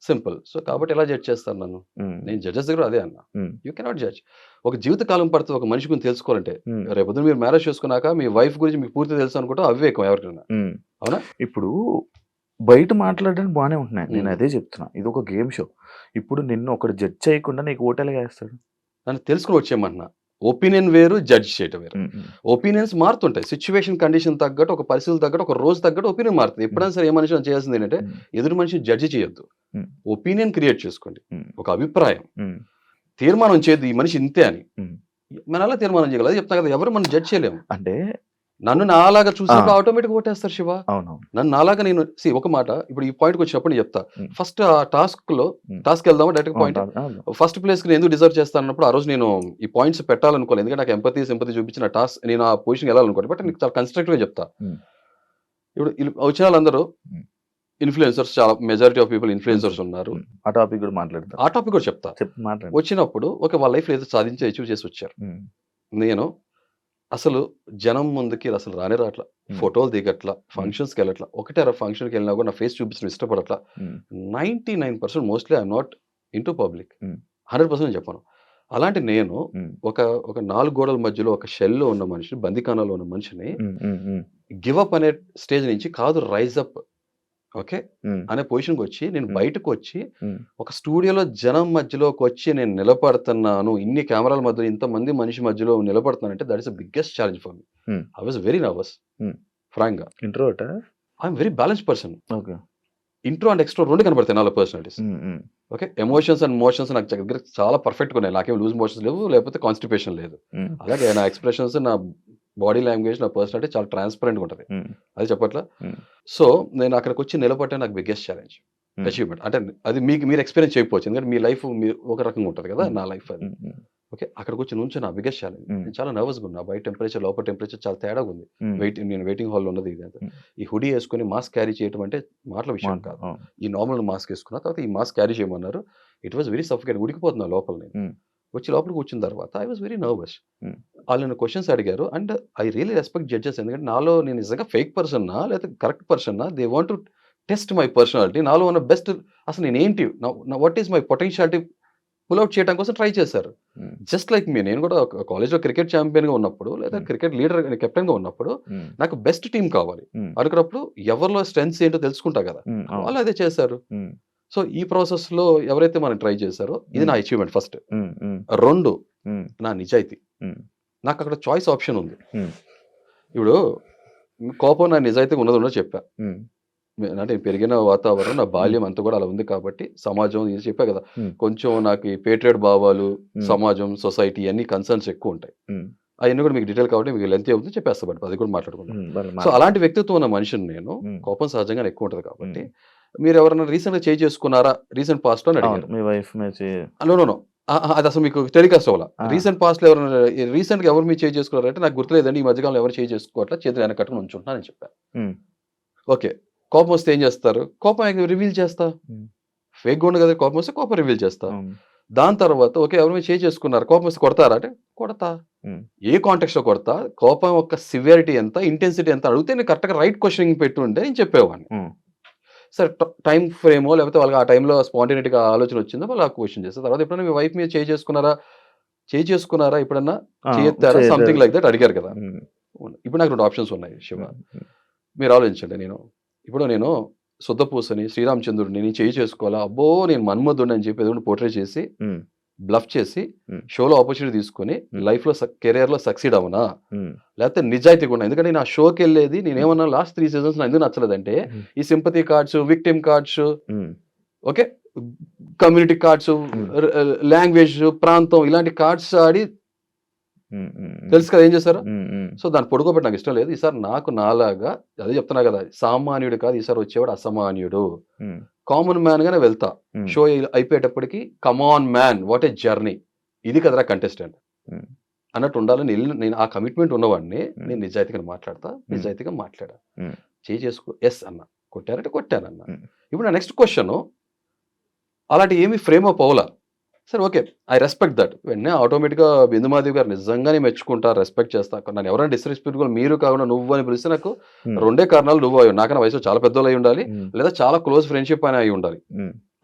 simple. సో కాబట్టి ఎలా జడ్జ్ చేస్తాను నన్ను? నేను జడ్జెస్ దగ్గర అదే అన్నా, యూ కెనాట్ జడ్జ్. ఒక జీవితకాలం పడుతుంది ఒక మనిషి గురించి తెలుసుకోవాలంటే. రేపు మీరు మ్యారేజ్ చేసుకున్నాక మీ వైఫ్ గురించి మీకు పూర్తి తెలుసు అనుకుంటే అవివేకం ఎవరికైనా, అవునా? ఇప్పుడు బయట మాట్లాడడానికి బాగానే ఉంటున్నాయి, నేను అదే చెప్తున్నా, ఇది ఒక గేమ్ షో. ఇప్పుడు నిన్ను ఒకటి జడ్జ్ చేయకుండా నీకు ఓటేలా వేస్తాడు? నన్ను తెలుసుకొని వచ్చేయమంటున్నా. ఒపీనియన్ వేరు, జడ్జ్ చేయటం వేరు. ఒపీనియన్స్ మారుతుంటాయి. సిట్యుయేషన్, కండిషన్ తగ్గట్టు, ఒక పరిస్థితులు తగ్గట్టు, ఒక రోజు తగ్గట్టు ఒపీనియన్ మారుతుంది. ఎప్పుడైనా సరే ఏ మనిషి చేయాల్సింది ఏంటంటే ఎదురు మనిషిని జడ్జి చేయొద్దు. ఒపీనియన్ క్రియేట్ చేసుకోండి. ఒక అభిప్రాయం, తీర్మానం చేయొద్దు ఈ మనిషి ఇంతే అని. మనం ఎలా తీర్మానం చేయగలదు? అది చెప్తా కదా, ఎవరు మనం జడ్జ్ చేయలేము. అంటే నన్ను నాలాగా చూసినప్పుడు ఆటోమేటిక్ ఓటేస్తారు శివ. అవునవును. నన్ను నాలాగా నేను ఒక మాట ఇప్పుడు ఈ పాయింట్కి వచ్చినప్పుడు నేను చెప్తా. ఫస్ట్ ఆ టాస్క్ వెళ్దామా డైరెక్ట్ పాయింట్. ఫస్ట్ ప్లేస్ కి నేను ఎందుకు డిజర్వ్ చేస్తాను అన్నప్పుడు ఆ రోజు నేను ఈ పాయింట్స్ పెట్టాలనుకోలేదు. ఎందుకంటే నాకు ఎంపతి సింపతి చూపించిన టాస్క్ నేను ఆ పొజిషన్ వెళ్ళాలనుకోండి. బట్ నీకు చాలా కన్స్ట్రక్టివ్ గా చెప్తా. ఇప్పుడు వచ్చిన వాళ్ళందరూ ఇన్ఫ్లుయెన్సర్స్, చాలా మెజారిటీ ఆఫ్ పీపుల్ ఇన్ఫ్లుయెన్సర్స్ ఉన్నారు. ఆ టాపిక్ కూడా మాట్లాడతారు. ఆ టాపిక్ కూడా చెప్తా. వచ్చినప్పుడు వాళ్ళ లైఫ్ ఏదో సాధించి అచీవ్ చేసి వచ్చారు. నేను అసలు జనం ముందుకి అసలు రాట్లా, ఫోటోలు దిగట్లా, ఫంక్షన్స్కి వెళ్ళట్లా. ఒకటే ఫంక్షన్కి వెళ్ళినా కూడా నా ఫేస్ చూపించడం ఇష్టపడట్లా. 99% mostly I'm naught into public. 100% చెప్పను. అలాంటి నేను ఒక 4 గోడల మధ్యలో ఒక షెల్లో ఉన్న మనిషిని, బందికానాలో ఉన్న మనిషిని గివ్ అప్ అనే స్టేజ్ నుంచి కాదు, రైజ్ అప్ ఓకే అనే పొజిషన్కి వచ్చి నేను బయటకు వచ్చి ఒక స్టూడియోలో జనం మధ్యలోకి వచ్చి నేను నిలబడుతున్నాను. ఇన్ని కెమెరాల మధ్యలో, ఇంతమంది మనిషి మధ్యలో నిలబడుతున్నానంటే that is the biggest challenge for me. I was very nervous frank గా. Introvert? I'm very balanced person. Okay. Intro and extro రెండు కనబడతాయి నాలో personalities. Okay, emotions and motions నాకు దగ్గర చాలా పర్ఫెక్ట్ గా ఉన్నాయి. నాకేం లూజ్ మోషన్స్ లేవు, లేకపోతే కాన్స్టిపేషన్ లేదు. అలాగే నా ఎక్స్ప్రెషన్స్, నా బాడీ లాంగ్వేజ్, నా పర్సనాలిటీ చాలా ట్రాన్స్పరెంట్ గా ఉంటుంది. అది చెప్పట్లా. సో నేను అక్కడికి వచ్చి నిలబట్టే నాకు బిగ్గెస్ట్ ఛాలెంజ్, అచీవ్మెంట్. అంటే అది మీరు ఎక్స్పీరియన్స్ చేయకపోవచ్చు, ఎందుకంటే మీ లైఫ్ ఒక రకంగా ఉంటుంది కదా, నా లైఫ్ అది. ఓకే, అక్కడికి వచ్చి నుంచి నా బిగ్గెస్ట్ ఛాలెంజ్. నేను చాలా నర్వస్గా ఉన్నా. బయట టెంపరేచర్, లోపల టెంపరేచర్ చాలా తేడాగా ఉంది. నేను వెయిటింగ్ హాల్లో ఉన్నది ఇది అంతా. ఈ హుడీ వేసుకుని మాస్క్ క్యారీ చేయడం అంటే మాటల విషయం కాదు. ఈ నార్మల్ మాస్క్ వేసుకున్న తర్వాత ఈ మాస్క్ క్యారీ చేయమన్నారు. It was very suffocate. ఉడికిపోతున్నా లోపల. నేను వచ్చి లోపలికి వచ్చిన తర్వాత ఐ వాజ్ వెరీ నర్వస్. వాళ్ళు నన్ను క్వశ్చన్స్ అడిగారు. And I really respect judges. ఎందుకంటే నాలో నేను నిజంగా ఫేక్ పర్సన్నా లేకపోతే కరెక్ట్ పర్సన్నా, they want to test my personality. నాలో ఉన్న బెస్ట్, అసలు నేను ఏంటి, what is my potentiality pull out చేయడం కోసం ట్రై చేశారు. జస్ట్ లైక్ మీ, నేను కూడా కాలేజ్లో క్రికెట్ ఛాంపియన్గా ఉన్నప్పుడు, లేదా క్రికెట్ లీడర్ కెప్టెన్గా ఉన్నప్పుడు నాకు బెస్ట్ టీం కావాలి అనుకున్నప్పుడు ఎవరిలో స్ట్రెంగ్స్ ఏంటో తెలుసుకుంటా కదా, వాళ్ళు అదే చేశారు. సో ఈ ప్రాసెస్ లో ఎవరైతే మనం ట్రై చేశారో ఇది నా అచీవ్మెంట్ ఫస్ట్. 2 నా నిజాయితీ. నాకు అక్కడ చాయిస్ ఆప్షన్ ఉంది. ఇప్పుడు కోపం నా నిజాయితీగా ఉన్నదో చెప్పా. అంటే పెరిగిన వాతావరణం, నా బాల్యం అంతా కూడా అలా ఉంది కాబట్టి సమాజం ఇది చెప్పా కదా, కొంచెం నాకు ఈ పేట్రియట్ భావాలు, సమాజం, సొసైటీ అన్ని కన్సర్న్స్ ఎక్కువ ఉంటాయి. అవన్నీ కూడా మీకు డీటెయిల్ కాబట్టి మీకు లెంత్ అవుతుంది, చెప్పేస్తా. బట్ అది కూడా మాట్లాడుకుంటాం. సో అలాంటి వ్యక్తిత్వం ఉన్న మనిషిని నేను. కోపం సహజంగానే ఎక్కువ ఉంటుంది కాబట్టి. మీరు ఎవరైనా రీసెంట్ గా చేంజ్ చేసుకున్నారా రీసెంట్ పాస్ట్ లో అడిగారు. మీ వైఫ్ నో అది అసలు మీకు టెలికాస్ట్ అవ్వాల. రీసెంట్ పాస్ట్ లో ఎవరైనా రీసెంట్ గా ఎవరు మీరు చేంజ్ చేసుకున్నారంటే నాకు గుర్తులేదండి, ఈ మధ్యకాలంలో ఎవరు చేంజ్ చేసుకోవట్లా, చేతులు వెనక కట్టుకుని ఉంచుంటున్నాను అని చెప్పాను. ఓకే, కోపం వస్తే ఏం చేస్తారు? కోపం రివీల్ చేస్తా. ఫేక్ గా ఉండదు కదా, కోపం వస్తే కోపం రివీల్ చేస్తా. దాని తర్వాత ఓకే, ఎవరు మీరు చేంజ్ చేసుకున్నారు, కోపం వస్తే కొడతారా అంటే కొడతా. ఏ కాంటెక్స్ట్ లో కొడతా, కోపం యొక్క సివియారిటీ ఎంత, ఇంటెన్సిటీ ఎంత అడిగితే నేను కరెక్ట్ గా రైట్ క్వశ్చనింగ్ పెట్టుంటే నేను చెప్పేవాడిని. సరే టైం ఫ్రేమో లేకపోతే వాళ్ళకి ఆ టైంలో స్పాంటేనిటీగా ఆలోచన వచ్చిందో వాళ్ళు ఆ క్వశ్చన్ చేస్తారు. తర్వాత ఎప్పుడైనా మీ వైఫ్ మీద చేంజ్ చేసుకున్నారా ఎప్పుడన్నా, చేయెత్తారా, సంథింగ్ లైక్ దట్ అడిగారు కదా. ఇప్పుడు నాకు 2 ఆప్షన్స్ ఉన్నాయి శివ, మీరు ఆలోచించండి. నేను శుద్ధపూసని, శ్రీరామచంద్రుడిని నేను చేంజ్ చేసుకోవాలా, అబ్బో నేను మన్మధుడిని అని చెప్పి ఏదో పోర్ట్రే చేసి బ్లఫ్ చేసి షోలో ఆపర్చునిటీ తీసుకుని లైఫ్ లో కెరియర్ లో సక్సీడ్ అవునా, లేకపోతే నిజాయితీగా ఉన్నా. ఎందుకంటే నా షోకి వెళ్ళేది నేను ఏమన్నా లాస్ట్ 3 సీజన్స్ ఎందుకు నచ్చలేదంటే ఈ sympathy cards, victim cards, okay, community cards, language, ప్రాంతం, ఇలాంటి కార్డ్స్ ఆడి తెలుసు కదా ఏం చేశారు. సో దాన్ని పొడుకోబెట్టి నాకు ఇష్టం లేదు. ఈసారి నాకు నాలాగా అదే చెప్తున్నా కదా, సామాన్యుడు కాదు ఈసారి వచ్చేవాడు అసామాన్యుడు, కామన్ మ్యాన్ గానే వెళ్తా. Show అయిపోయేటప్పటికి come on man, what a journey, ఇది కదరా కంటెస్టెంట్ అన్నట్టు ఉండాలని నేను ఆ కమిట్మెంట్ ఉన్నవాడిని. నేను నిజాయితీగా మాట్లాడా. చేసుకో ఎస్ అన్న, కొట్టారంటే కొట్టానన్న. ఇప్పుడు నా నెక్స్ట్ క్వశ్చన్ అలాంటి ఏమి ఫ్రేమ్ అప్ అవలా. సరే ఓకే, ఐ రెస్పెక్ట్ దట్. వెంటనే ఆటోమేటిక్గా బిందుమాధవి గారు నిజంగానే మెచ్చుకుంటా, రెస్పెక్ట్ చేస్తా. నన్ను ఎవరైనా డిస్రెస్పెక్ట్గా మీరు కాకుండా నువ్వు అని పిలిస్తే నాకు 2 కారణాలు. నువ్వు నాకన్నా వయసు చాలా పెద్దోళ్ళు అయి ఉండాలి, లేదా చాలా క్లోజ్ ఫ్రెండ్షిప్ అని అయి ఉండాలి.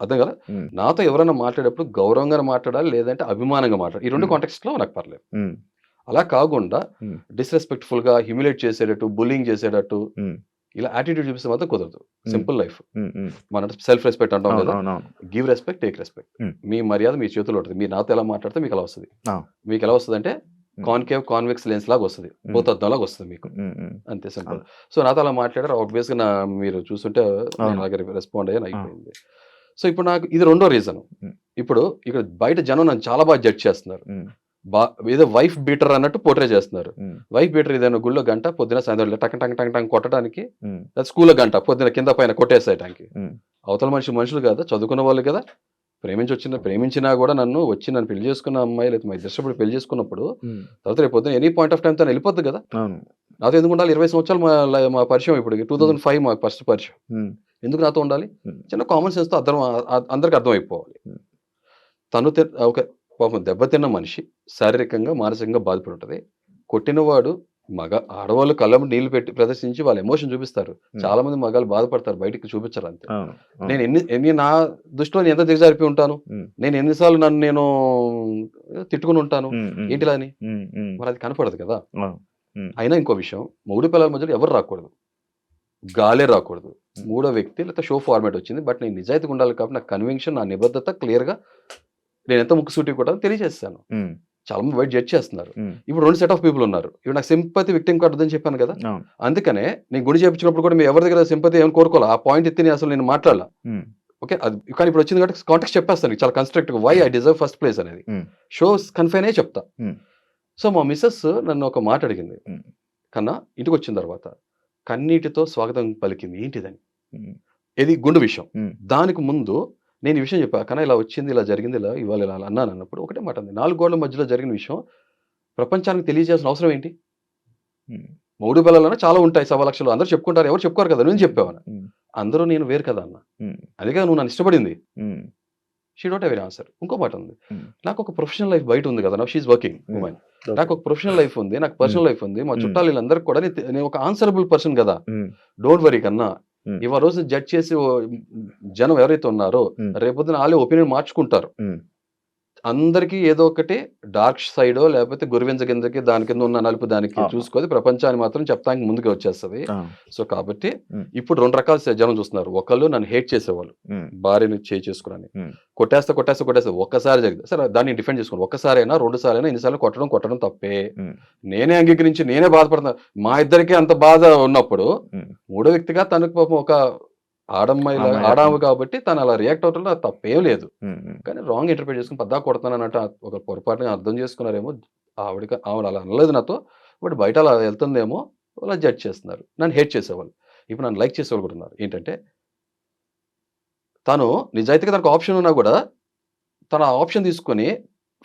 అర్థం కదా, నాతో ఎవరైనా మాట్లాడేటప్పుడు గౌరవంగా మాట్లాడాలి, లేదంటే అభిమానంగా మాట్లాడాలి. ఈ 2 కాంటెక్స్ట్ లో నాకు పర్లేదు. అలా కాకుండా డిస్రెస్పెక్ట్ఫుల్ గా హ్యూమిలేట్ చేసేటట్టు, బుల్లింగ్ చేసేటట్టు ఇలా యాటిట్యూడ్ చూపిస్తే మాత్రం కుదరదు. హ్మ్. Simple life. హ్మ్. హ్మ్. మన సెల్ఫ్ రెస్పెక్ట్ అంటాం కదా! అవునవునవును. Give respect, take respect. హ్మ్. మీ మర్యాద మీ చేతుల్లో ఉంటది. మీరు నాతో ఎలా మాట్లాడితే మీకు అలా వస్తది. ఆ! మీకు ఎలా వస్తదంటే హ్మ్. కాన్కేవ్, కాన్వెక్స్ లెన్స్ లాగా వస్తది. హ్మ్. భూతద్దంలాగా వస్తది మీకు. హ్మ్. హ్మ్. అంతే సింపుల్. అవును. సో, నాతో అలా మాట్లాడారు. ఆబ్వియస్‌గా మీరు చూసుంటే నేను అవును. అలాగే రెస్పాండ్ అయ్యాను. ఆ! అయిపోయింది. సో, ఇప్పుడు నాకు ఇది రెండో రీజన్. హ్మ్. ఇప్పుడు ఇక్కడ బయట జనం నన్ను చాలా బాగా జడ్జ్ చేస్తున్నారు. హ్మ్. బా ఏదో వైఫ్ బీటర్ అన్నట్టు పోర్ట్రే చేస్తున్నారు. హ్మ్. వైఫ్ బీటర్ ఏదైనా గుళ్ళో గంట పొద్దున సాయంత్రం టంగ్ టంగ్ టంగ్ టంగ్ కొట్టడానికి, హ్మ్. లేదా స్కూల్‌లో గంట పొద్దున కింద పైన కొట్టేసేయటానికి. హ్మ్. అవతల మనుషులు కదా! చదువుకున్న వాళ్ళు కదా! ప్రేమించినా కూడా నన్ను పెళ్లి చేసుకున్న అమ్మాయి లేకపోతే మా ఇద్దరు ఇష్టపడి పెళ్లి చేసుకున్నప్పుడు హ్మ్. తర్వాత రేపు పొద్దున ఎనీ పాయింట్ ఆఫ్ టైమ్ తను వెళ్ళిపోద్ది కదా! అవును. నాతో ఎందుకు ఉండాలి? 20 సంవత్సరాలు మా పరిచయం ఇప్పటికి. హ్మ్. 2005 మాకు ఫస్ట్ పరిచయం. హ్మ్. ఎందుకు నాతో ఉండాలి? హ్మ్. చిన్న కామన్ సెన్స్‌తో అందరికి అర్థమైపోవాలి. హ్మ్. తను ఓకే. పాపం దెబ్బతిన్న మనిషి శారీరకంగా, మానసికంగా బాధపడి ఉంటది. కొట్టినవాడు ఆడవాళ్ళు కళ్ళెమ్మట నీళ్లు పెట్టి ప్రదర్శించి వాళ్ళ ఎమోషన్ చూపిస్తారు. హ్మ్. చాలా మంది మగాళ్ళు బాధపడతారు. బయటికి చూపించరు అంతే. అవును. అవును. నేను నా దృష్టిలో నేను ఎంత దిగజారిపోయి ఉంటాను. హ్మ్. నేను ఎన్ని సార్లు నేను తిట్టుకొని ఉంటాను. హ్మ్. హ్మ్. ఏంటిలా అని? హ్మ్. హ్మ్. మరి అది కనపడదు కదా! అవును. హ్మ్. అయినా ఇంకో విషయం మొగుడు పెళ్ళాల మధ్యలో ఎవరు రాకూడదు. గాలే రాకూడదు. హ్మ్. మూడో వ్యక్తి లేకపోతే షో ఫార్మాట్ వచ్చింది. బట్ నేను నిజాయితీగా ఉండాలి కాబట్టి నా కన్విక్షన్, నా నిబద్ధత క్లియర్‌గా నేనెంత ముక్కుసూటిగా కూడా తెలియజేశాను. హ్మ్. చాలా మంది బయట జడ్జ్ చేస్తున్నారు. హ్మ్. ఇప్పుడు 2 సెట్ ఆఫ్ పీపుల్ ఉన్నారు. ఇప్పుడు నాకు సింపతి, విక్టిమ్ కార్డ్ వద్దని చెప్పాను కదా! అవును. అందుకనే నేను గుండు చేపించినప్పుడు కూడా ఎవరి దగ్గర సింపతి ఏమని కోరుకోలే. ఆ పాయింట్ ఎత్తి నేను మాట్లాడలా. హ్మ్. ఓకే. కానీ ఇప్పుడు వచ్చింది కాబట్టి కాంటెక్స్ట్ చెప్పేస్తాను నీకు చాలా కన్‌స్ట్రక్టివ్‌గా why I deserve first place అనేది. హ్మ్. షోస్ కన్ఫైన్ అయ్యే చెప్తా. హ్మ్. సో, మా మిసెస్ నన్ను ఒక మాట అడిగింది. హ్మ్. కన్నా ఇంటికొచ్చిన తర్వాత కన్నీటితో స్వాగతం పలికింది. ఏంటిదని? హ్మ్. ఇది గుండు విషయం. హ్మ్. దానికి ముందు నేను ఈ విషయం చెప్పా. కన్నా ఇలా వచ్చింది, ఇలా జరిగింది, ఇవాళ ఇలా అన్నానన్నప్పుడు ఒకటే మాట అంది. 4 గోడల మధ్యలో జరిగిన విషయం ప్రపంచానికి తెలియజేయాల్సిన అవసరం ఏంటి? హ్మ్. మొగుడు పెళ్ళాలన్నా చాలా ఉంటాయి సవాలక్షలు. అందరూ చెప్పుకుంటారు. ఎవరు చెప్పుకోరు కదా! నువ్వు హ్మ్. చెప్పావన్న. హ్మ్. అందరూ నేను వేరు కదా! అన్న. హ్మ్. అదేగా నువ్వు నన్ను ఇష్టపడింది. హ్మ్. She don't have any answer. ఇంకో మాట ఉంది. హ్మ్. నాకొక ప్రొఫెషనల్ లైఫ్ బయట ఉంది కదా! నౌ షీ ఈస్ వర్కింగ్ హ్మ్. వుమెన్. ఓకే. నాకొక ప్రొఫెషనల్ లైఫ్ ఉంది. నాకు హ్మ్. పర్సనల్ లైఫ్ ఉంది. మా హ్మ్. చుట్టాలు వీళ్ళందరికి కూడా నేను ఒక ఆన్సరబుల్ పర్సన్ కదా! హ్మ్. డోంట్ వరీ కన్నా. హ్మ్. ఇవాళ రోజు జడ్జ్ చేసి జనం ఎవరైతే ఉన్నారో హ్మ్. రేపొద్దున ఆళ్ళే ఒపీనియన్ మార్చుకుంటారు. హ్మ్. అందరికీ ఏదో ఒకటి డార్క్ సైడో లేకపోతే గురువింజ కిందకి దాని కింద ఉన్న నలుపు దానికి అవును. చూసుకొని ప్రపంచాన్ని మాత్రం చెప్తానికి ముందుకు వచ్చేస్తది. ఆ! సో, కాబట్టి హ్మ్. ఇప్పుడు 2 రకాల జనం చూస్తున్నారు. ఒకళ్ళు నన్ను హేట్ చేసేవాళ్ళు. హ్మ్. భార్యని చేసుకునని. హ్మ్. కొట్టేస్తా ఒక్కసారి జరిగింది. సరే దాన్ని డిఫెండ్ చేసుకోండి. ఒక్కసారైనా, 2 సారైనా, ఎన్ని సార్లు కొట్టడం తప్పే. హ్మ్. నేనే అంగీకరించి నేనే బాధపడుతున్నా. మా ఇద్దరికీ అంత బాధ ఉన్నప్పుడు హ్మ్. మూడో వ్యక్తిగా తనకు పాపం ఒక అమ్మాయి ఆడామె కాబట్టి తను అలా రియాక్ట్ అవ్వటంలో తప్పేం లేదు. హ్మ్. హ్మ్. కానీ రాంగ్ ఇంటర్‌ప్రిట్ చేసుకొని పద్దాక కొడతానన్నట్టు ఒక పొరపాటున అర్థం చేసుకున్నారేమో. ఆవిడ అలా అనలేదు నాతో. బట్ బయట అలా వెళ్తుందేమో అలా జడ్జ్ చేస్తున్నారు. నన్ను హేట్ చేసేవాళ్ళు. ఇప్పుడు నన్ను లైక్ చేసేవాళ్ళు కూడా ఉన్నారు. ఏంటంటే తను నిజాయితీగా తనకు ఆప్షన్ ఉన్నా కూడా తను ఆ ఆప్షన్ తీసుకొని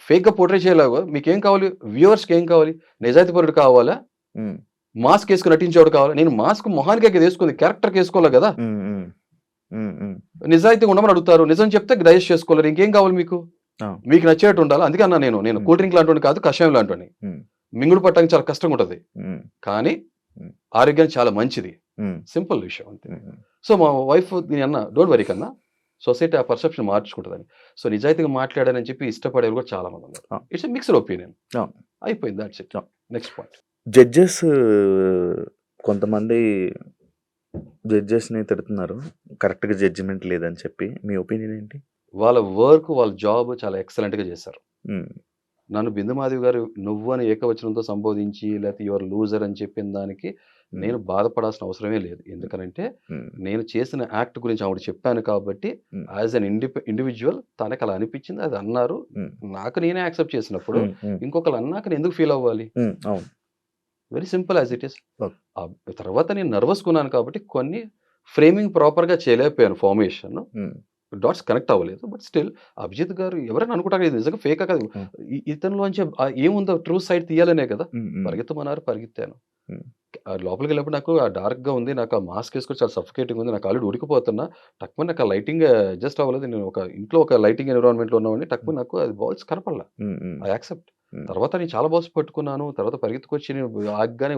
ఫేక్‌గా పోర్ట్రే చేయలేగా మీకేం కావాలి? వ్యూవర్స్‌కి ఏం కావాలి? నిజాయితీపరుడు కావాలా? హ్మ్. మాస్క్ ఏసుకొని నటించేవాడు కావాలా? నేను మాస్క్ మొహానికే కదా ఏసుకుంది. క్యారెక్టర్‌కి ఏసుకోవాలి గదా! హ్మ్. హ్మ్. హ్మ్. హ్మ్. నిజాయితీగా ఉండమని అడుగుతారు. నిజం చెప్తే డైజెస్ట్ చేసుకోలేరు. ఇంకేం కావాలి మీకు? ఆ! మీకు నచ్చేట్టు ఉండాలా? అందుకే అన్నా నేను. హ్మ్. కూల్ డ్రింక్ లాంటోడిని కాదు. కషాయం లాంటోడిని. హ్మ్. మింగుడు పట్టడానికి చాలా కష్టంగా ఉంటది. హ్మ్. కానీ హ్మ్. ఆరోగ్యానికి చాలా మంచిది. హ్మ్. సింపుల్ విషయం అంతే. హ్మ్. సో, మా వైఫ్ నేనన్నా డోంట్ వరీ కన్నా సొసైటీ ఆ పర్సెప్షన్ మార్చుకుంటదని. సో, నిజాయితీగా మాట్లాడానని చెప్పి ఇష్టపడేవారు కూడా చాలా మంది ఉన్నారు. Ah! It's a mixed opinion. అవును. అయిపోయింది. That's it. Ah! Next point. Judges కొంతమంది జడ్జెస్‌ని తిడుతున్నారు. కరెక్ట్‌గా జడ్జిమెంట్ లేదని చెప్పి. మీ ఒపీనియన్ ఏంటి? వాళ్ళ వర్క్, వాళ్ళ జాబ్ చాలా ఎక్సలెంట్‌గా చేశారు. హ్మ్. నన్ను బిందు మాధవి గారు నువ్వు అని ఏకవచనంతో సంబోధించి లేకపోతే యు ఆర్ లూజర్ అని చెప్పిన దానికి హ్మ్. నేను బాధపడాల్సిన అవసరమే లేదు. ఎందుకనంటే హ్మ్. నేను చేసిన యాక్ట్ గురించి ఆవిడ చెప్పాను కాబట్టి హ్మ్. యాజ్ ఎన్ ఇండివిడ్యువల్ తనకు అలా అనిపించింది. అది అన్నారు. హ్మ్. నాకు నేనే యాక్సెప్ట్ చేసినప్పుడు హ్మ్. హ్మ్. ఇంకొకళ్ళు అన్నాక నేను ఎందుకు ఫీల్ అవ్వాలి? హ్మ్. అవును. Very simple as it is. Okay. తర్వాత నేను నర్వస్‌గున్నాను కాబట్టి కొన్ని ఫ్రేమింగ్ ప్రాపర్‌గా చేయలేకపోయాను ఫార్మేషన్. హ్మ్. డాట్స్ కనెక్ట్ అవ్వలేదు. బట్ స్టిల్ అభిజిత్ గారు ఎవరైనా అనుకుంటారు ఇది నిజంగా ఫేకా కాదు. హ్మ్. ఇతనిలోంచి ఏముందో ట్రూ సైడ్ తీయాలనే కదా! హ్మ్. హ్మ్. పరిగెత్తమన్నారు పరిగెత్తాను. హ్మ్. లోపలికెళ్ళినప్పుడు నాకు ఆ డార్క్‌గా ఉంది. నాకు ఆ మాస్క్ ఏసుకొని చాలా సఫోకేటింగ్‌గా ఉంది. నాకు ఆల్రెడీ ఉడికిపోతున్నా. టక్కుమని నాకు ఆ లైటింగ్ అడ్జస్ట్ అవ్వలేదు. నేను ఇంట్లో ఒక లైటింగ్ ఎన్విరాన్మెంట్‌లో ఉన్నవాడిని. టక్కుమని నాకు అది బాల్స్ కనపడలా. హ్మ్. హ్మ్. I accept. హ్మ్. తర్వాత నేను చాలా బాక్స్ పట్టుకున్నాను. తర్వాత పరిగెత్తుకొచ్చి నేను ఆగగానే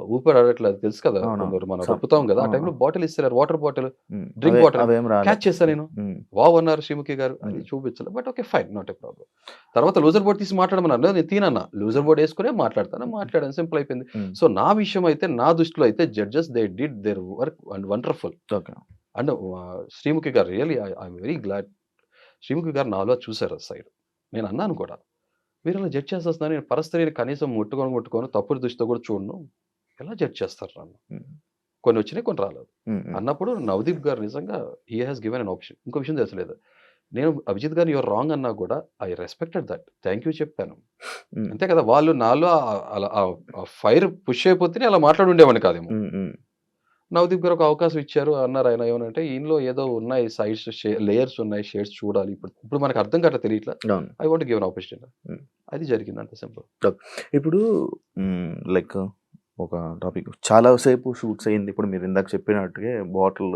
ఊపిరి ఆడట్లేదు తెలుసు కదా! అవునవును. కొందరు మనం సమ్ రప్పుతాం కదా! ఆ అవును. టైంలో బాటిల్ ఇస్తారు. వాటర్ బాటిల్, హ్మ్. డ్రింక్ బాటిల్ అవేం రాలే. క్యాచ్ చేశా నేను. హ్మ్. వావ్! అన్నారు శ్రీముఖి గారు. అది హ్మ్. చూపించలే. But okay fine. Not a problem. తర్వాత లూజర్ బోర్డ్ తీసి మాట్లాడమన్నారు. నేను తీనన్నా. లూజర్ బోర్డ్ యేసుకునే మాట్లాడతాను. మాట్లాడాను. సింపుల్ అయిపోయింది. హ్మ్. సో, నా విషయం అయితే నా దృష్టిలో అయితే judges they did their work and wonderful. Okay. And Sreemukhi గారు really I'm very glad. Sreemukhi గారు నాలో చూసారు ఆ సైడ్. నేను అన్నాను కూడా. మీరలా జడ్జ్ చేసేస్తున్నారు. నేను పరస్త్రీని కనీసం ముట్టుకోను. తప్పుడు దృష్టితో కూడా చూడను. ఎలా జడ్జ్ చేస్తారు నన్ను? హ్మ్. కొన్ని వచ్చినాయి, కొన్ని రాలేదు. హ్మ్. హ్మ్. అన్నప్పుడు నవదీప్ గారు నిజంగా he has given an option. ఇంకో విషయం తెలుసలేదు. నేను అభిజిత్ గారిని యూ ఆర్ రాంగ్ అన్నా కూడా I respected that. Thank you చెప్పాను. హ్మ్. అంతే కదా! వాళ్ళు నాలో అలా ఆ ఫైర్ పుష్ అయిపోతేనే అలా మాట్లాడి ఉండేవాడిని కాదేమో. హ్మ్. హ్మ్. నవదీప్ గారు ఒక అవకాశం ఇచ్చారు. అన్నారు ఆయన ఏమనంటే, "ఈనిలో ఏదో ఉన్నాయి సైడ్స్ లేయర్స్ ఉన్నాయి. షేడ్స్ చూడాలి. ఇప్పుడు మనకు అర్థం కావట్లే తెలియట్లా. అవును. I want to give an opportunity." హ్మ్. అది జరిగింది అంతే సింపుల్. ఇప్పుడు లైక్ ఒక టాపిక్ చాలా సేపు షూట్స్ అయింది. ఇప్పుడు మీరు ఇందాక చెప్పినట్టుగా బాటిల్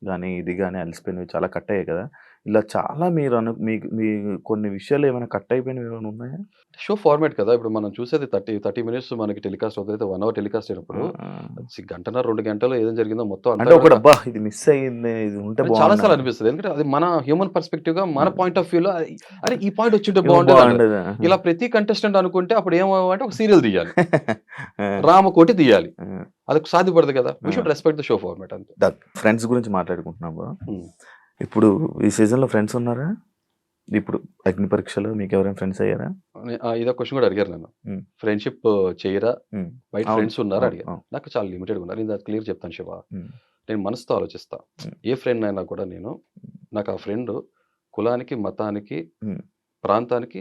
గానీ, ఇది గానీ అలిసిపోయినవి చాలా కట్ అయ్యాయి కదా! ఇలా చాలా మీరు మీకు మీ కొన్ని విషయాలు ఏమైనా కట్ అయిపోయినవి ఏమైనా ఉన్నాయా? షో ఫార్మాట్ కదా! ఇప్పుడు మనం చూసేది 30 మినిట్స్ మనకి టెలికాస్ట్ అవుతది. 1 అవర్ టెలికాస్ట్ ఆ! అయినప్పుడు ఆ! గంటన్నర, 2 గంటలు ఏం జరిగిందో మొత్తం అంతా అంటే కూడా ఒకటి అబ్బా! ఇది మిస్ అయింది. ఇది ఉంటే అని చాలా సార్లు బావుండని. అనిపిస్తది. ఎందుకంటే అది మన హ్యూమన్ పర్స్‌పెక్టివ్‌గా మన హ్మ్. పాయింట్ ఆఫ్ వ్యూలో అరే! ఈ పాయింట్ వచ్చుంటే ఏమో బావుండేదంటారు. బావుండేది. ఆహా! ఇలా ప్రతి కంటెస్టెంట్ అనుకుంటే అప్పుడు ఏమవ్వాలంటే ఒక సీరియల్ తీయాలి. ఆ! 'రామకోటి' తీయాలి. ఆ! అది సాధ్యపడదు కదా! వి ఆ! Should respect the show format అంతే. ఫ్రెండ్స్ గురించి మాట్లాడుకుంటున్నాము. హ్మ్. ఇప్పుడు ఈ సీజన్‌లో ఫ్రెండ్స్ ఉన్నారా? ఇప్పుడు 'అగ్ని పరీక్షలో' మీకెవరైనా ఫ్రెండ్స్ అయ్యారా? ఇదొక క్వెషన్ కూడా అడిగారు నన్ను. హ్మ్. ఫ్రెండ్‌షిప్ చెయ్యరా? హ్మ్. బయట అవును. ఫ్రెండ్స్ ఉన్నారా? అవును. అడిగారు. అవును. నాకు చాలా లిమిటెడ్‌గా ఉన్నారు. నేను అది క్లియర్ చెప్తాను శివ. హ్మ్. నేను మనసుతో ఆలోచిస్తా. హ్మ్. ఏ ఫ్రెండ్ అయినా కూడా నేను నాకు ఆ ఫ్రెండ్ కులానికి, మతానికి, హ్మ్. ప్రాంతానికి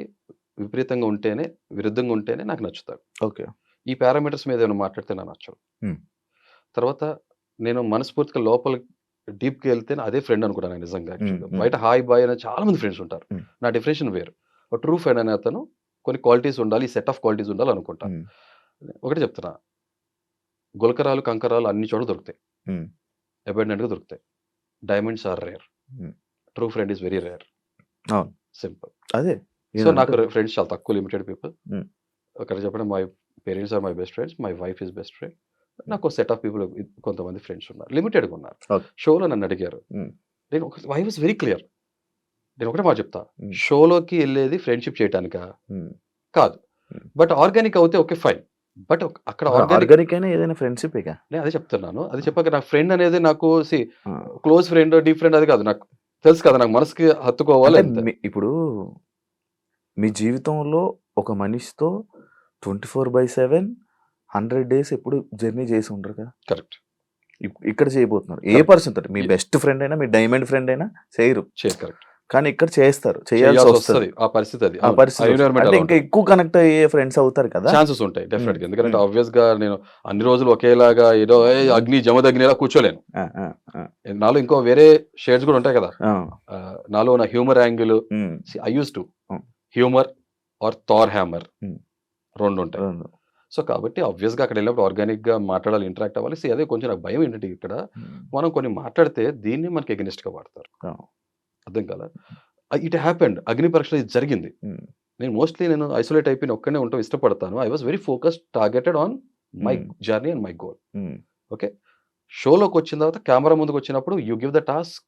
విపరీతంగా ఉంటేనే, విరుద్ధంగా ఉంటేనే నాకు నచ్చుతాడు. ఓకే. ఈ పారామీటర్స్ మీద ఏమైనా మాట్లాడితే నాకు నచ్చవు. హ్మ్. తర్వాత నేను మనస్ఫూర్తిగా లోపలికి డీప్‌గా ఎళ్తేనే అదే ఫ్రెండ్ అనుకుంటాను నేను నిజంగా హ్మ్. యాక్చువల్‌గా. హ్మ్. బయట హాయ్, బాయ్ అనే చాలా మంది ఫ్రెండ్స్ ఉంటారు. హ్మ్. నా డెఫినిషన్ వేరు. ఒక ట్రూ ఫ్రెండ్ అనే అతను కొన్ని క్వాలిటీస్ ఉండాలి. ఈ సెట్ ఆఫ్ క్వాలిటీస్ ఉండాలనుకుంటా. హ్మ్. ఒకటే చెప్తున్నా. గులకరాలు, కంకరాలు అన్ని చోట్ల దొరుకుతాయి. హ్మ్. అబాండెంట్‌గా దొరుకుతాయి. Diamonds are rare. Hmm. True friend is very rare. అవును. సింపుల్. అదే. సో, నాకు ఇదంతా ఫ్రెండ్స్ చాలా తక్కువ లిమిటెడ్ పీపుల్. హ్మ్. ఒకటి చెప్పడం my parents are my best friends. My wife is best friend. నాకు సెట్ ఆఫ్ పీపుల్ కొంతమంది ఫ్రెండ్స్ ఉన్నారు. లిమిటెడ్‌గా ఉన్నారు. ఓకే. షోలో నన్ను అడిగారు. హ్మ్. నేను ఐ వాస్ వెరీ క్లియర్. నేను ఒకటే మాట చెప్తా. హ్మ్. షోలోకి ఎళ్ళేది ఫ్రెండ్‌షిప్ చేయటానికా? హ్మ్. కాదు. హ్మ్. బట్ ఆర్గానిక్ అవుతే ఓకే ఫైన్. బట్ అక్కడ ఆర్గానిక్ ఆర్గానిక్ అయినా ఏదైనా ఫ్రెండ్‌షిప్పేగా. నేను అదే చెప్తున్నాను. అది చెప్పాక నాకు ఫ్రెండ్ అనేది నాకు ఆ! క్లోజ్ ఫ్రెండ్, డీప్ ఫ్రెండ్ అది కాదు. నాకు తెలుసు కదా! నాకు మనసుకి హత్తుకోవాలి అంటే అంతే. ఇప్పుడు మీ జీవితంలో ఒక మనిషితో 24/7 100 డేస్ ఎప్పుడు జర్నీ చేసి ఉండరుగా. కరెక్ట్. ఇక్కడ చేయబోతున్నారు. ఏ కరెక్ట్. పర్సన్ తోటి మీ బెస్ట్ ఫ్రెండ్ అయినా, మీ డైమండ్ ఫ్రెండ్ అయినా చేయరు. కరెక్ట్. కానీ ఇక్కడ చేస్తారు. చేయాల్సొస్తది. చేయాల్సొస్తది. ఆ పరిస్థితి అది. ఆ అవును. ఆ పరిస్థితి వస్తది. ఎన్విరాన్మెంట్ అంటే అలా ఇంకా ఉంటది. ఎక్కువ కనెక్ట్ అయ్యే ఫ్రెండ్స్ అవుతారు కదా! ఛాన్సెస్ ఉంటాయి హ్మ్. డెఫినిట్‌గా. ఎందుకంటే హ్మ్. ఆబ్వియస్‌గా నేను అన్ని రోజులు ఒకేలాగా ఏదో అగ్ని జమదగ్నిలా కూర్చోలేను. ఆ! ఆ! ఆ! నాలో ఇంకో వేరే షేడ్స్ కూడా ఉంటాయి కదా! ఆ! నాలో ఉన్న హ్యూమర్ యాంగిల్ హ్మ్. ఐ యూజ్డ్ టు హ్మ్. హ్యూమర్ ఆర్ థార్ హ్యామర్ హ్మ్. 2 ఉంటాయి. 2 సో, కాబట్టి ఆబ్వియస్‌గా అక్కడెళ్ళినప్పుడు ఆర్గానిక్‌గా మాట్లాడాలి, ఇంటరాక్ట్ అవ్వాలి. అదే కొంచెం నాకు భయం ఏంటంటే ఇక్కడ హ్మ్. మనం కొన్ని మాట్లాడితే దీన్ని మనకి అగెయిన్స్ట్‌గా వాడతారు. ఆ! అర్థం కాలా? It happened. అగ్ని పరీక్షలో ఇది జరిగింది. హ్మ్. నేను ఐసోలేట్ అయిపోయి ఒక్కడినే ఉండటం ఇష్టపడతాను. I was very focused, targeted on my hmm. Journey and my goal. Hmm. Okay. షోలోకొచ్చిన తర్వాత కెమెరా ముందుకొచ్చినప్పుడు you give the task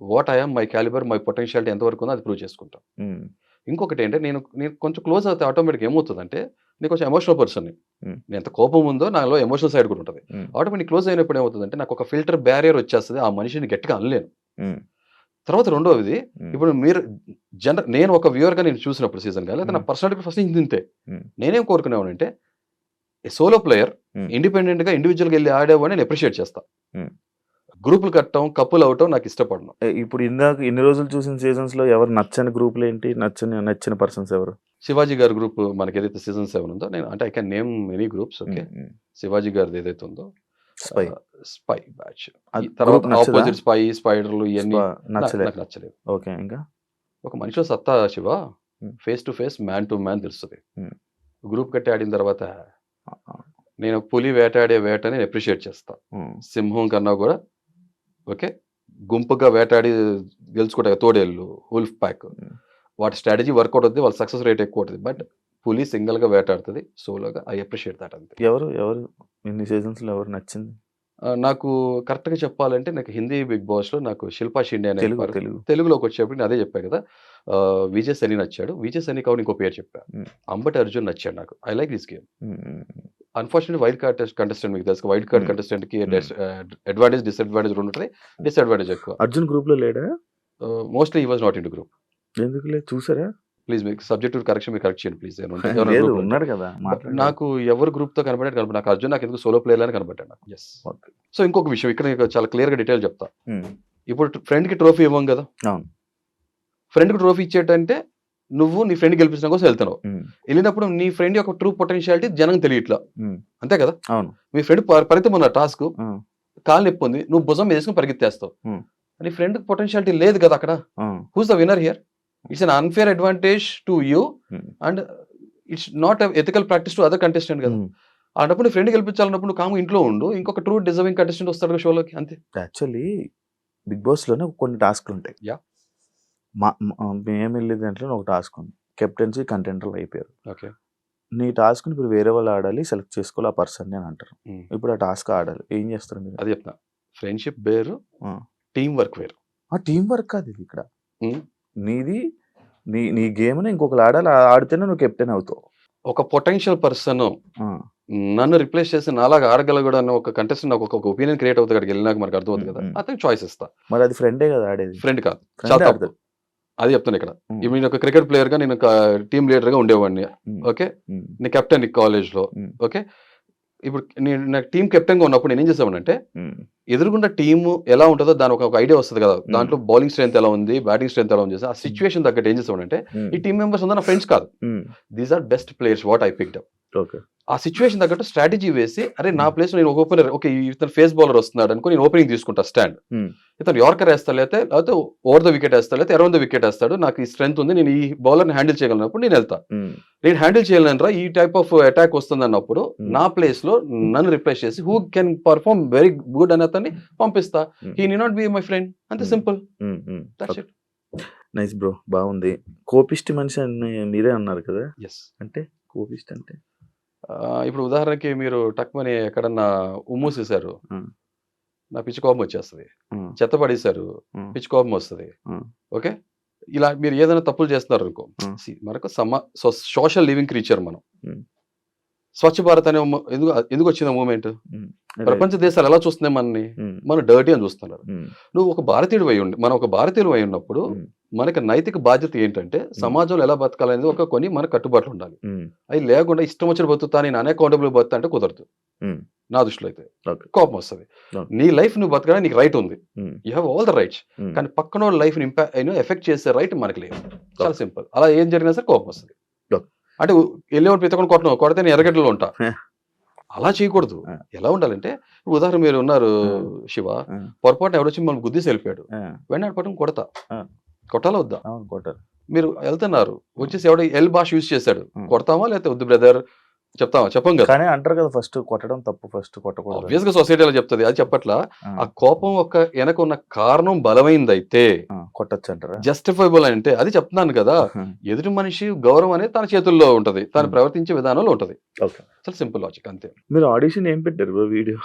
what I am, my calibre, my potentiality ఎంత వరకు ఉందో అది ప్రూవ్ చేసుకుంటా. హ్మ్. ఇంకొకటేంటే నేను నేను కొంచెం క్లోజ్ అవుతే ఆటోమేటిక్‌గా ఏమవుతదంటే నేను కొంచెం ఎమోషనల్ పర్సన్‌ని. హ్మ్. నేను ఎంత కోపం ఉందో నాలో ఎమోషనల్ సైడ్ కూడా ఉంటది. హ్మ్. ఆటోమేటిక్ క్లోజ్ అయినప్పుడు ఏమవుతదంటే నాకు ఒక ఫిల్టర్ బ్యారియర్ వచ్చేస్తది. ఆ మనిషిని గట్టిగా అనలేను. హ్మ్. తర్వాత రెండోది హ్మ్. ఇప్పుడు మీరు నేను ఒక వ్యూవర్‌గా నేను చూసినప్పుడు సీజన్‌గా లేదా నా హ్మ్. పర్సనాలిటీ ఫస్ట్ నుంచి ఇంతే. హ్మ్. నేనేం కోరుకునేవాడినంటే ఏ సోలో ప్లేయర్ హ్మ్. ఇండిపెండెంట్‌గా ఇండివిడ్యుయల్‌గా ఎళ్లి ఆడేవాడిని నేను అప్రిషియేట్ చేస్తా. హ్మ్. గ్రూప్‌లు కట్టడం, కప్పులు అవ్వటం నాకు ఇష్టపడను. ఇప్పుడు ఇందాక ఇన్ని రోజులు చూసిన సీజన్స్‌లో ఎవరు నచ్చని గ్రూప్‌లేంటి? నచ్చిన పర్సన్స్ ఎవరు? శివాజీ గారి గ్రూప్ మనకేదైతే సీజన్ 7 ఉందో నేను అంటే I can name many groups okay. హ్మ్. హ్మ్. శివాజీ గారిది ఏదైతే ఉందో స్పై. Spy batch. ఈ అది తర్వాత గ్రూప్ నచ్చదా? ఆపోజిట్ స్పై, స్పైడర్‌లు ఇయన్నీ నచ్చలే. నాకు నచ్చలేదు. ఓకే. ఇంకా? ఒక మనిషిలో సత్తా శివ హ్మ్. Face to face, man to man తెలుస్తది. హ్మ్. గ్రూప్ కట్టి ఆడిన తర్వాత ఆ! ఆ! నేను పులి వేటాడే వేటని నేను అప్రిషియేట్ చేస్తా. హ్మ్. సింహం కన్నా కూడా ఓకే. గుంపుగా వేటాడి గెలుచుకుంటాయి తోడేళ్ళు, వుల్ఫ్ ప్యాక్. హ్మ్. వాటి స్ట్రాటజీ వర్కౌట్ అవుద్ది. వాళ్ళ సక్సెస్ రేట్ ఎక్కువ ఉంటది. బట్ పులి సింగిల్ గా వేటాడుతుంది, సోలోగా. ఐ అప్రిషియేట్ దట్ అంతే. ఎవరు ఎవరు ఇన్ని సీజన్స్ లో ఎవరు నచ్చింది? నాకు కరెక్ట్ గా చెప్పాలంటే నాకు హిందీ బిగ్ బాస్ లో నాకు శిల్పా షిండే అనే తెలుగు తెలుగు తెలుగులోకి వచ్చేప్పుడు నేను అదే చెప్పా కదా. విజయ్ సని నచ్చాడు. విజయ్ సని కావాలి ఇంకో పేరు చెప్పా. ఉమ్, అంబటి అర్జున్ నచ్చాడు నాకు. I like this game. Um, um, unfortunate wild card contestant మీకు తెలుసు. Wild card Hmm. కంటెస్టెంట్ కి అడ్వాంటేజ్ డిసడ్వాంటేజ్ రెండు ఉంటుంది. డిసడ్వాంటేజ్ ఎక్కువ. అర్జున్ గ్రూప్ లో లేడా? మోస్ట్లీ ఈ వాజ్ నాట్ ఇన్ గ్రూప్. ఎందుకు లేదు చూసారా? ప్లీజ్ మీకు సబ్జెక్టివ్ కరెక్షన్ మీరు కరెక్ట్ చేయండి ప్లీజ్. లేదు ఉన్నాడు కదా మాట్లాడు. నాకు ఎవరు గ్రూప్ తో కనబడ్డాడు నాకు అర్జున్ నాకు ఎందుకు సోలో ప్లేయర్ అని కనబడ్డాడు నాకు. ఎస్. Okay. సో ఇంకొక విషయం ఇక్కడ నీకు చాలా క్లియర్ గా డీటెయిల్ చెప్తా. ఉమ్, ఇప్పుడు ఫ్రెండ్ కి ట్రోఫీ ఇవ్వం కదా. అవును. ఫ్రెండ్ కి ట్రోఫీ ఇచ్చేటంటే నువ్వు నీ ఫ్రెండ్ గెలిపించడం కోసం వెళ్తున్నావు. ఉమ్, వెళ్ళినప్పుడు నీ ఫ్రెండ్ యొక్క ట్రూ పొటెన్షియాలిటీ జనం తెలియట్లా. ఉమ్, అంతే కదా. అవును. మీ ఫ్రెండ్ పరితం ఉన్న టాస్క్ ఉమ్, కాలు నొప్పి ఉంది, నువ్వు భుజం వేసుకుని పరిగెత్తేస్తావు. Hmm. నీ ఫ్రెండ్ పొటెన్షియాలిటీ లేదు కదా అక్కడ. Um, who's the winner here? It's un unfair advantage to you um, and it's not ethical practice to other contestant కదా. ఉమ్. అన్నప్పుడు నీ ఫ్రెండ్ గెలిపించాలన్నప్పుడు నువ్వు కాము ఇంట్లో ఉండు, ఇంకొక ట్రూ డిజర్వింగ్ కంటెస్టెంట్ వస్తాడు షోలోకి. అంతే. యాక్చువల్లీ బిగ్ బాస్ లోనే కొన్ని టాస్క్లు ఉంటాయి. Yeah. మేము వెళ్ళే దాంట్లో ఒక టాస్క్ ఉంది. కెప్టెన్సీ కంటెంటర్లు అయిపోయారు. ఓకే. నీ టాస్క్ ఇప్పుడు వేరే వాళ్ళు ఆడాలి, సెలెక్ట్ చేసుకోవాలి ఆ పర్సన్ అని అంటారు. ఇప్పుడు ఆ టాస్క్ ఆడాలి, ఏం చేస్తారు మీరు? అది చెప్తా. ఫ్రెండ్షిప్ వేరు, Hmm. టీమ్ వర్క్ వేరు. ఆ టీం వర్క్ కాదు ఇది ఇక్కడ. Hmm. నీది నీ గేమ్ ని ఇంకొకరు ఆడాలి, ఆడితేనే నువ్వు కెప్టెన్ అవుతావు. ఒక పొటెన్షియల్ పర్సన్ ఆ, నన్ను రిప్లేస్ చేసి నాలాగా ఆడగలగడు అన్న ఒక కంటెస్టెంట్ నాకు ఒక ఒపీనియన్ క్రియేట్ అవుతుంది. అక్కడికి వెళ్ళినాక మనకు అర్థమవుతుంది కదా. అతనికి చాయిస్ ఇస్తా. మరి అది ఫ్రెండే కదా ఆడేది. ఫ్రెండ్ కాదు, Friend చాలా ఆడతాడు. తప్పు. అది చెప్తాను ఇక్కడ. Hmm. ఇప్పుడు నేను ఒక క్రికెట్ ప్లేయర్ గా నేను ఒక టీమ్ లీడర్ గా ఉండేవాడిని. Hmm. ఓకే. Hmm. నీ కెప్టెన్ కాలేజ్ లో. Hmm. ఓకే. ఇప్పుడు నేను నాకు టీం కెప్టెన్ గా ఉన్నప్పుడు నేను ఏం చేసామంటే Hmm. ఎదురుగుండా టీమ్ ఎలా ఉంటుందో దాని ఒక ఐడియా వస్తుంది కదా. దాంట్లో బౌలింగ్ స్ట్రెంత్ ఎలా ఉంది, బ్యాటింగ్ స్ట్రెంత్ ఎలా ఉంది, ఆ సిచ్యువేషన్ తగ్గట్టు ఏం చేసామంటే Hmm. ఈ టీమ్ మెంబర్స్ ఉందా నా ఫ్రెండ్స్ కాదు, Hmm. These are best players what I picked up. Okay. ఆ సిచ్యువేషన్ తగ్గట్టు స్ట్రాటజీ వేసి అరే నా ప్లేస్ లో నేను ఒక ఓపెనర్, ఓకే ఇతను ఫేస్ బౌలర్ వస్తున్నాడు అనుకో నేను ఓపెనింగ్ తీసుకుంటా స్టాండ్. Hmm. ఇతను యార్కర్ వేస్తాడు, లేకపోతే ఓవర్ ద వికెట్ వేస్తాడు, లేకపోతే అరౌండ్ ద వికెట్ వేస్తాడు, నాకు ఈ స్ట్రెంత్ ఉంది, నేను ఈ బౌలర్ని హ్యాండిల్ చేయగలిగినప్పుడు నేను వెళ్తా. Hmm. నేను హ్యాండిల్ చేయలేనరా ఈ టైప్ ఆఫ్ అటాక్ వస్తుంది అన్నప్పుడు Hmm. నా ప్లేస్ లో నన్ను రిప్లేస్ చేసి who can perform very good అని అతన్ని పంపిస్తా. Hmm. He need not be my friend. అంతే Hmm. Simple. Hmm. Hmm. That's it. Nice bro, బాగుంది. కోపిష్టి మనిషి అని మీరే అన్నారు కదా, ఎస్. అంటే కోపిష్టి అంటే ఇప్పుడు ఉదాహరణకి మీరు టక్మని ఎక్కడన్నా ఉమ్మూసేశారు, Hmm. నా పిచ్చి కోపం వచ్చేస్తుంది. Hmm. చెత్త పడేశారు, Hmm. పిచ్చి కోపం వస్తుంది. Hmm. ఓకే. ఇలా మీరు ఏదైనా తప్పులు చేస్తున్నారు అనుకో, Hmm. మనకు సోషల్ లివింగ్ క్రీచర్ మనం. Hmm. స్వచ్ఛ భారత్ అనే ఎందుకు వచ్చిన మూమెంట్? Hmm. ప్రపంచ దేశాలు ఎలా చూస్తున్నాయి మనని? Hmm. మనం డర్టీ అని చూస్తున్నారు. Hmm. నువ్వు ఒక భారతీయుడు అయి ఉండి, మనం ఒక భారతీయుడు అయి ఉన్నప్పుడు Hmm. మనకి నైతిక బాధ్యత ఏంటంటే సమాజంలో ఎలా బతకాలనేది ఒక కొన్ని మన కట్టుబాట్లు ఉండాలి. Hmm. అవి లేకుండా ఇష్టం వచ్చిన బతుకుతా నేను అన్అకౌంటబుల్ బతుకుతా అంటే కుదరదు. Hmm. నా దృష్టిలో అయితే Okay. కోపం వస్తుంది. Okay. నీ లైఫ్ నువ్వు బతకడానికి నీకు రైట్ ఉంది. Hmm. You have all the rights. Hmm. కానీ పక్కన లైఫ్ ఎఫెక్ట్ చేసే రైట్ మనకి లేదు. చాలా సింపుల్. అలా ఏం జరిగినా సరే కోపం వస్తుంది. Okay. అంటే వెళ్ళేవాడు ప్రతి ఒక్కరు కొడితే నేను ఎర్రగడ్డలో ఉంటా. అలా చేయకూడదు. Ah. ఎలా ఉండాలంటే ఉదాహరణ మీరు ఉన్నారు శివ, Ah. పొరపాటు ఎవడొచ్చి మనం గుద్దేసి వెళ్ళిపోయాడు, Ah. వెంటనే పట్టుకుని కొడతా. Ah. కొట్టాలా వద్దా? అవును, కొట్టారు. మీరు వెళ్తున్నారు, వచ్చేసి ఎవడో ఎల్ భాష యూజ్ చేశాడు, Hmm. కొడతామా లేకపోతే వద్దు బ్రదర్ చెప్తామా? చెప్పం కదా. కానీ అంటారు కదా ఫస్ట్ కొట్టడం తప్పు, ఫస్ట్ కొట్టకూడదు. ఆబ్వియస్ గా సొసైటీ అలా చెప్తుంది. అది చెప్పట్లా. Ah. ఆ కోపం వెనక ఉన్న కారణం బలమైందైతే Ah. కొట్టొచ్చు అంటారా? జస్టిఫైబుల్ అంటే అది చెప్తున్నాను కదా. ఎదుటి మనిషి గౌరవం అనేది తన చేతుల్లో ఉంటది, తను Hmm. ప్రవర్తించే విధానంలో ఉంటది. ఓకే. చాలా సింపుల్ లాజిక్ అంతే. మీరు ఆడిషన్ ఏం పెట్టారు బ్రో? వీడియో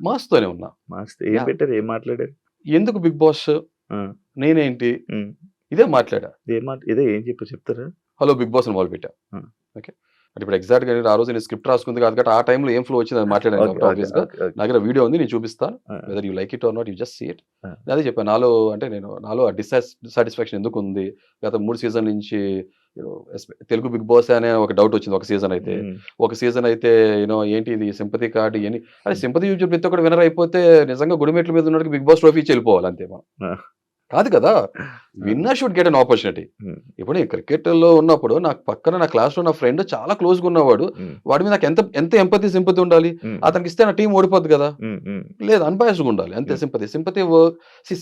మాస్తోనే ఉన్నా. మస్త్ ఏం Yeah. పెట్టారు, ఏం మాట్లాడారు? ఎందుకు బిగ్ బాస్, Ah. నేనేంటి, Hmm. ఇదే మాట్లాడా. ఇదే ఏం చెప్తారా? హలో బిగ్ బాస్ అని మొదలు పెట్టా. Hmm. ఓకే. అంటే ఇప్పుడు ఎగ్జాక్ట్ గా ఆ రోజు నేను స్క్రిప్ట్ రాసుకుంది కాదు కాబట్టి ఆ టైంలో ఏం ఫ్లో వచ్చింది అది మాట్లాడాను Okay, కాబట్టి okay, ఆబ్వియస్ గా okay, okay. నా దగ్గర వీడియో ఉంది, నేను చూపిస్తాను. Ah. Whether you like it or not, you just see it. Ah. అదే చెప్పాను, నాలో డిస్సాటిస్ఫాక్షన్ ఎందుకు ఉంది. గత 3 సీజన్ నుంచి తెలుగు బిగ్ బాస్ అనే ఒక డౌట్ వచ్చింది. ఒక సీజన్ అయితే Hmm. ఒక సీజన్ అయితే ఏంటి ఇది సింపతి కార్డు ఇవన్నీ. అదే సింపతి యూజ్ ప్రతి ఒక్కటి వినర్ అయిపోతే నిజంగా గుడిమెట్ల మీద ఉన్నట్టు బిగ్ బాస్ ట్రోఫీ ఇచ్చి వెళ్ళిపోవాలి అంతే మనం. Ah. కాదు కదా. Winner should get an opportunity. Hmm. ఇప్పుడు నేను క్రికెట్ లో ఉన్నప్పుడు నాకు పక్కన నా క్లాస్ లో నా ఫ్రెండ్ చాలా క్లోజ్ గా ఉన్నవాడు, Hmm. వాడి మీద నాకు ఎంత ఎంపతి సింపతి ఉండాలి. Hmm. అతనికి ఇస్తే నా టీం ఓడిపోద్ది కదా. Hmm. Hmm. లేదు, అన్బయాస్డ్ గా ఉండాలి అంతే. Hmm.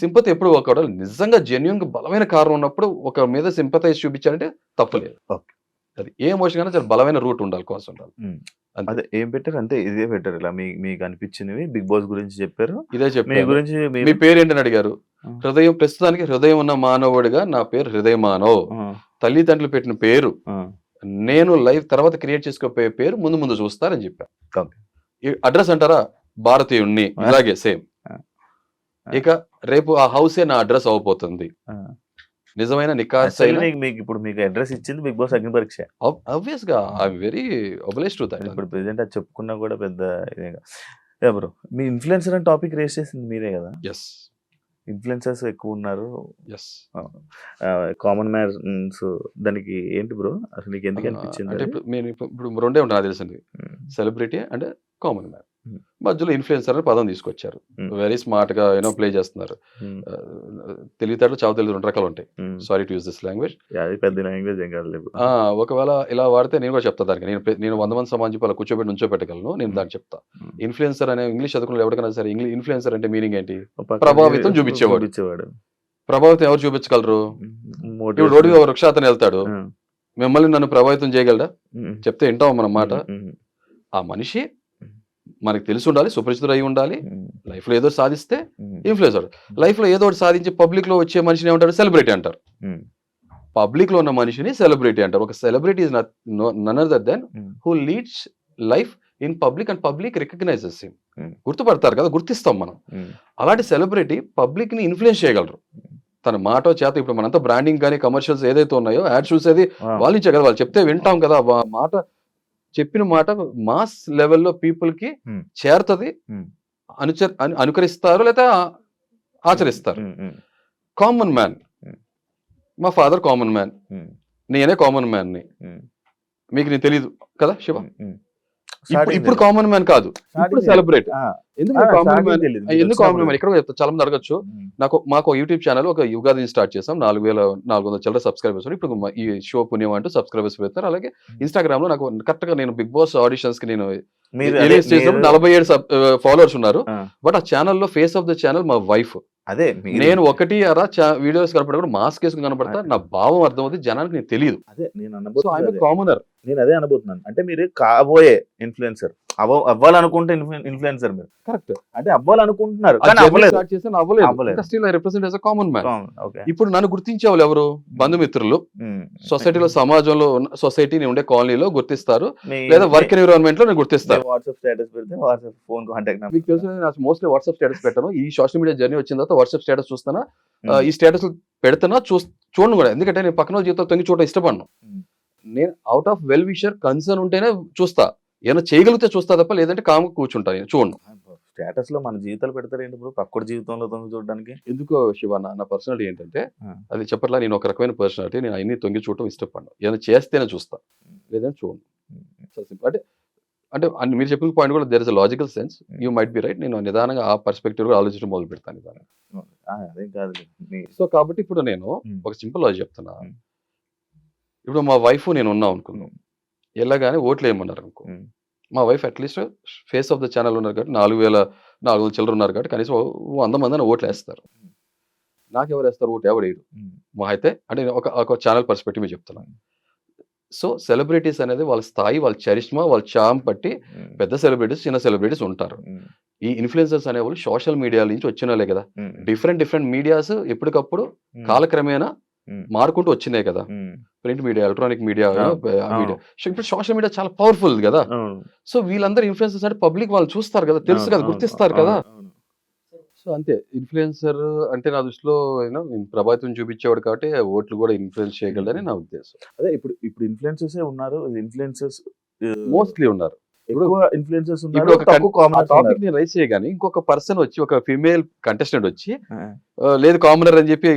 సింపతి ఎప్పుడు వర్క్ అవ్వాలి. నిజంగా జెన్యున్ గా బలమైన కారణం ఉన్నప్పుడు ఒక మీద సింపతైజ్ చూపించాలంటే తప్పలేదు. Okay. అది ఏ ఎమోషన్ కన్నా చాలా బలమైన రూట్ ఉండాలి, కోసం ఉండాలి. Hmm. అంతే. అదే ఏం పెట్టారు అంతే, ఇదే పెట్టారు. ఇలా మీకు అనిపించినవి బిగ్ బాస్ గురించి చెప్పారు. ఇదే మీ చెప్పాను. గురించి మీ పేరు ఏంటని అడిగారు. Ah. ప్రస్తుతానికి హృదయం ఉన్న మానవుడిగా నా పేరు హృదయ మానవ్. Ah. తల్లిదండ్రులు పెట్టిన పేరు Ah. నేను లైవ్ తర్వాత క్రియేట్ చేసుకోపోయే పేరు ముందు చూస్తారని చెప్పా. ఓకే. ఈ అడ్రస్ అంటారా, భారతీయుణ్ణి, ఇలాగే సేమ్. ఇక రేపు ఆ హౌసే నా అడ్రస్ అవబోతుంది. నిజమైన నికార్సైన మీకు ఇప్పుడు మీకు అడ్రస్ ఇచ్చింది బిగ్ బాస్ అగ్ని పరీక్ష. ఆబ్వియస్ గా ఐఎమ్ వెరీ ఒబలైజ్డ్ టు దట్. ఇప్పుడు ప్రెసెంట్ అది చెప్పుకున్నా కూడా పెద్ద ఇదేగా. బ్రో, మీ ఇన్ఫ్లుయెన్సర్ అని టాపిక్ రేస్ చేసింది మీరే కదా? ఎస్ ఇన్ఫ్లుయెన్సర్స్ ఎక్కువ ఉన్నారు, ఎస్. Common man's. దానికి ఏంటి బ్రో అసలు నీకు ఎందుకు అనిపించింది? అంటే ఇప్పుడు రెండే ఉంటాయి నాకు తెలిసింది, సెలబ్రిటీ అండ్ కామన్ మ్యాన్. మధ్యలో ఇన్ఫ్లుయెన్సర్ అనే పదం తీసుకొచ్చారు. వెరీ స్మార్ట్ గా ప్లే చేస్తున్నారు. తెలివితేటలు చావు తెలివి 2 రకాలు ఉంటాయి. Sorry to use this language. అది పెద్ద లాంగ్వేజ్ ఏం కాదు. ఒకవేళ ఇలా వాడితే నేను కూడా చెప్తా దానికి. నేను 100 మంది సమాజం చెప్పి అలా కూర్చోబెట్టి నుంచోబెట్టగలను. నేను దానికి చెప్తా. ఇన్ఫ్లుయెన్సర్ అనే ఇంగ్లీష్ చదువుకున్న ఎవరికైనా సరే ఇన్ఫ్లుయెన్సర్ అంటే మీనింగ్ ఏంటి? ప్రభావితం చూపించేవాడు. ప్రభావితం ఎవరు చూపించగలరు? ఇప్పుడు రోడ్డు మీద వృక్ష అతను వెళ్తాడు, మిమ్మల్ని నన్ను ప్రభావితం చేయగలడా? చెప్తే వింటాం మన మాట. ఆ మనిషి మనకి తెలిసి ఉండాలి, సుపరిచితుడు అయి ఉండాలి. లైఫ్ లో ఏదో సాధిస్తే ఇన్ఫ్లుయెన్సర్. లైఫ్ లో ఏదో సాధించి పబ్లిక్ లో వచ్చే మనిషిని ఏమంటారు? సెలబ్రిటీ అంటారు. పబ్లిక్ లో ఉన్న మనిషిని సెలబ్రిటీ అంటారు. ఒక celebrity is none other than who leads life in public and public recognizes him. గుర్తుపడతారు కదా, గుర్తిస్తాం మనం. అలాంటి సెలబ్రిటీ పబ్లిక్ ని ఇన్ఫ్లుయెన్స్ చేయగలరు తన మాట చేత. ఇప్పుడు మనంతా బ్రాండింగ్ కానీ కమర్షియల్స్ ఏదైతే ఉన్నాయో, యాడ్ చూసేది వాళ్ళ నుంచే కదా. వాళ్ళు చెప్తే వింటాం కదా. మాట చెప్పిన మాట మాస్ లెవెల్లో పీపుల్ కి చేరుతుంది, అనుకరిస్తారు లేదా ఆచరిస్తారు. కామన్ మ్యాన్, మా ఫాదర్ కామన్ మ్యాన్, నేనే కామన్ మ్యాన్ ని. మీకు నేను తెలీదు కదా శివ? ఇప్పుడు కామన్ మ్యాన్ కాదు, ఇప్పుడు సెలబ్రేట్. ఎందుకు కామన్ మ్యాన్? ఎందుకు కామన్ మ్యాన్? ఇక్కడ చెప్తా, చాలా మంది అడగచ్చు. మాకు యూట్యూబ్ ఛానల్ ఒక యుగాది స్టార్ట్ చేసాం. 4400 చిల్లర సబ్స్క్రైబర్స్. ఇప్పుడు ఈ షో పుణ్యం అంటూ సబ్స్క్రైబర్స్ పెడతారు. అలాగే ఇన్స్టాగ్రామ్ లో నాకు కరెక్ట్ గా నేను బిగ్ బాస్ ఆడిషన్స్ కి నేను 47 ఫాలోవర్స్ ఉన్నారు. బట్ ఆ ఛానల్లో ఫేస్ ఆఫ్ ద ఛానల్ మా వైఫ్. అదే నేను ఒకటి అరా వీడియోస్ కనపడకుండా మాస్క్ వేసుకుని కనపడతా. నా భావం అర్థం అవుతుంది, జనానికి నేను తెలియదు. అదే నేను కామనర్. నేను అదే అనబోతున్నాను. అంటే మీరు కాబోయే ఇన్ఫ్లుయెన్సర్ అవ్వాలనుకుంటే ఇన్ఫ్లుయెన్సర్ మీరు కరెక్ట్ అంటే అవ్వాలనుకుంటున్నారు. ఇప్పుడు నన్ను గుర్తించే వాళ్ళు ఎవరు? బంధుమిత్రులు, సొసైటీలో, సమాజంలో, సొసైటీ ఉండే కాలనీలో గుర్తిస్తారు, లేదా వర్క్ ఎన్విరాన్మెంట్ లో నేను గుర్తిస్తారు. వాట్సాప్ స్టేటస్ పెడితే వాట్సాప్ ఫోన్ కాంటాక్ట్ మీకు తెలుసు, మోస్ట్లీ వాట్సాప్ స్టేటస్ పెట్టాను. ఈ సోషల్ మీడియా జర్నీ వచ్చిన తర్వాత వాట్సాప్ స్టేటస్ చూస్తానా, ఈ స్టేటస్ పెడుతున్నా, చూడను కూడా. ఎందుకంటే నేను పక్కన జీవితం తొంగి చూడటం ఇష్టపడను. నేను out of well wisher concern ఉంటేనే చూస్తా. ఏమైనా చేయగలిగితే చూస్తా తప్ప లేదంటే కాముగా కూర్చుంటా, నేను చూడను. స్టేటస్ లో మన జీవితాలు పెడతారు ఏంటి ఇప్పుడు పక్కడి జీవితంలో తొంగి చూడడానికి? ఎందుకో శివ, నా పర్సనాలిటీ ఏంటంటే అది చెప్పట్లా, నేను ఒక రకమైన పర్సనాలిటీ. నేను అన్ని తొంగి చూడటం ఇష్టపడను. ఏమైనా చేస్తేనే చూస్తా, లేదంటే చూడను. అంటే మీరు చెప్పిన పాయింట్ కూడా there is a logical sense. You might be right. నేను నిదానంగా ఆ పర్స్పెక్టివ్ కూడా ఆలోచించడం మొదలు పెడతాను నిదానంగా. అదేం కాదు. సో కాబట్టి ఇప్పుడు నేను ఒక సింపుల్ లాజిక్ చెప్తున్నా. ఇప్పుడు మా వైఫ్ నేను ఉన్నాం అనుకున్నాం, వెళ్ళగానే ఓట్లు వేయమన్నారు అనుకో. మా wife at least face of the channel ఉన్నారు కాబట్టి 4400 చిల్లర ఉన్నారు కాబట్టి కనీసం 100 మంది ఓట్లు వేస్తారు. నాకు ఎవరు వేస్తారు ఓటు? ఎవరు వేయరు. మా అయితే అంటే ఒక ఛానల్ పర్స్పెక్టివ్ మీద చెప్తున్నాను. సో సెలబ్రిటీస్ అనేది వాళ్ళ స్థాయి, వాళ్ళ చరిష్మా, వాళ్ళ చామ్ బట్టి పెద్ద సెలబ్రిటీస్, చిన్న సెలబ్రిటీస్ ఉంటారు. ఈ ఇన్ఫ్లుయెన్సర్స్ అనేవాళ్ళు సోషల్ మీడియా నుంచి వచ్చిన వాళ్ళే కదా. డిఫరెంట్ మీడియాస్ ఎప్పటికప్పుడు కాలక్రమేణా మారుకుంటూ వచ్చినాయి కదా. Print media, electronic media, media. ఇప్పుడు సోషల్ మీడియా చాలా పవర్ఫుల్ కదా. సో వీళ్ళందరూ ఇన్ఫ్లుయెన్సర్స్ అంటే పబ్లిక్ వాళ్ళు చూస్తారు కదా, తెలుసు కదా, గుర్తిస్తారు కదా. సో అంతే. ఇన్ఫ్లుయెన్సర్ అంటే నా దృష్టిలో ప్రభావితం చూపించేవాడు కాబట్టి ఓట్లు కూడా ఇన్ఫ్లుయెన్స్ చేయగలరని నా ఉద్దేశం. అదే ఇప్పుడు ఇన్ఫ్లుయెన్సర్స్ ఉన్నారు, ఇన్ఫ్లుయెన్సర్స్ మోస్ట్లీ ఉన్నారు. ఇన్ఫ్లుయెన్సర్స్ ఇప్పుడు ఒక టాపిక్ ని రైస్ చేయగానే ఇంకొక పర్సన్ వచ్చి, ఒక ఫీమేల్ కంటెస్టెంట్ వచ్చి, లేదు కామనర్ అని చెప్పి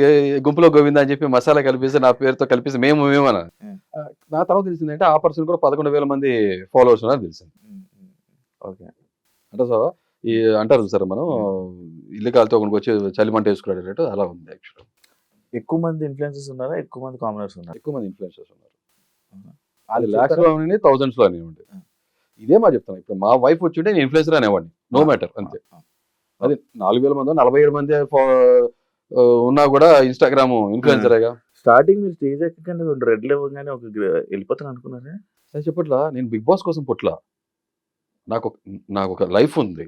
గుంపులో గోవింద అని చెప్పి మసాలా కలిపేసి నా పేరుతో కలిపేసి మేమేమన్నా. నా తర్వాత తెలిసిందంటే ఆ పర్సన్ కూడా 11,000 మంది ఫాలోవర్స్ ఉన్నారని తెలిసింది. ఓకే. అంటే సో ఈ అంటారు సార్, మనం ఇల్లు కాలితో ఒకరికి వచ్చి చలిమంట వేసుకున్నాడు అలా ఉంది. యాక్చువల్ ఎక్కువ మంది ఇన్ఫ్లుయెన్సర్స్ ఉన్నారా, ఎక్కువ మంది కామనర్స్ ఉన్నారు? ఎక్కువ మంది ఇన్ఫ్లుయెన్సర్స్ ఉన్నారు. అది లాక్స్ లో అని, థౌజండ్స్ లో అనేవాడి. ఇదే మా చెప్తాను. ఇప్పుడు మా వైఫ్ వచ్చి ఉంటే నేను ఇన్ఫ్లుయెన్సర్ అనేవాడిని, నో మ్యాటర్, అంతే. అది 4,000 మంది 47 మంది ఉన్నా కూడా ఇన్స్టాగ్రామ్ ఇన్ఫ్లుయెన్సరేగా. స్టార్టింగ్ మీరు స్టేజ్ ఎక్కగానే రెడ్ లేవగానే ఒక వెళ్ళిపోతాను అనుకున్నారా? చెప్పట్లా, నేను బిగ్ బాస్ కోసం పుట్ల. నాకు ఒక లైఫ్ ఉంది,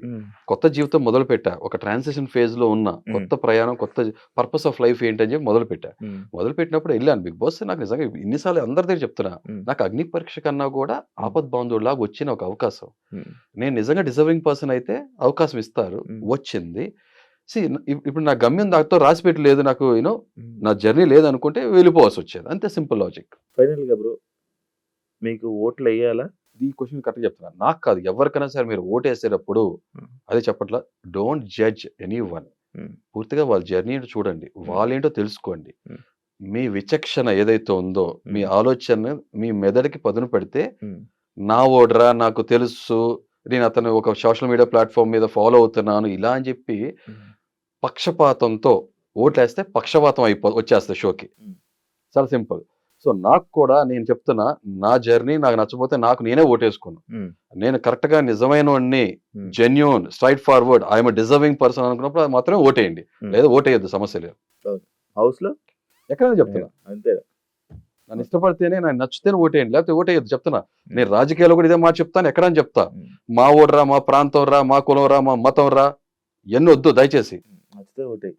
కొత్త జీవితం మొదలు పెట్టా, ఒక ట్రాన్సిషన్ ఫేజ్ లో ఉన్న, కొత్త ప్రయాణం, కొత్త పర్పస్ ఆఫ్ లైఫ్ ఏంటని చెప్పి మొదలు పెట్టా. మొదలు పెట్టినప్పుడు వెళ్ళాను బిగ్ బాస్. నాకు నిజంగా ఇన్నిసార్లు అందరి దగ్గర చెప్తున్నా, నాకు అగ్ని పరీక్ష కన్నా కూడా ఆపద్ బాంధవుడిలాగా వచ్చిన ఒక అవకాశం. నేను నిజంగా డిజర్వింగ్ పర్సన్ అయితే అవకాశం ఇస్తారు, వచ్చింది. ఇప్పుడు నా గమ్యం దాంతో రాసి పెట్టి లేదు, నాకు యూనో నా జర్నీ లేదనుకుంటే వెళ్ళిపోవాల్సి వచ్చేది, అంతే సింపుల్ లాజిక్. ఫైనల్ గా బ్రో, మీకు ఓట్లు వేయాలా? ఈ క్వశ్చన్ కరెక్ట్ చెప్తున్నా, నాకు కాదు ఎవరికైనా సరే మీరు ఓటేసేటప్పుడు అదే చెప్పట్లా, డోంట్ జడ్జ్ ఎనీ వన్. పూర్తిగా వాళ్ళ జర్నీ చూడండి, వాళ్ళేంటో తెలుసుకోండి. మీ విచక్షణ ఏదైతే ఉందో, మీ ఆలోచన మీ మెదడుకి పదును పెడితే, నా ఓడరా నాకు తెలుసు, నేను అతను ఒక సోషల్ మీడియా ప్లాట్ఫామ్ మీద ఫాలో అవుతున్నాను ఇలా అని చెప్పి పక్షపాతంతో ఓట్లేస్తే పక్షపాతం వచ్చేస్తుంది షోకి. చాలా సింపుల్. సో నాకు కూడా నేను చెప్తున్నా, నా జర్నీ నాకు నచ్చపోతే నాకు నేనే ఓటేసుకోను. నేను కరెక్ట్ గా నిజమైన వాడిని, genuine, straight forward, I'm deserving person అనుకున్నప్పుడు అది మాత్రమే ఓటేయండి, లేదా ఓటేయద్దు, సమస్య లేదు. హౌస్ లో ఎక్కడైనా చెప్తున్నా, అంతే. నన్ను ఇష్టపడితేనే, నాకు నచ్చితేనే ఓటేయండి, లేకపోతే ఓటేయద్దు చెప్తున్నా. నేను రాజకీయాల్లో కూడా ఇదే మాట చెప్తాను, ఎక్కడని చెప్తా. మా ఓడరా, మా ప్రాంతం రా, మా కులం రా, మా మతం రా, ఎన్ని వద్దు దయచేసి. నచ్చితే ఓటే.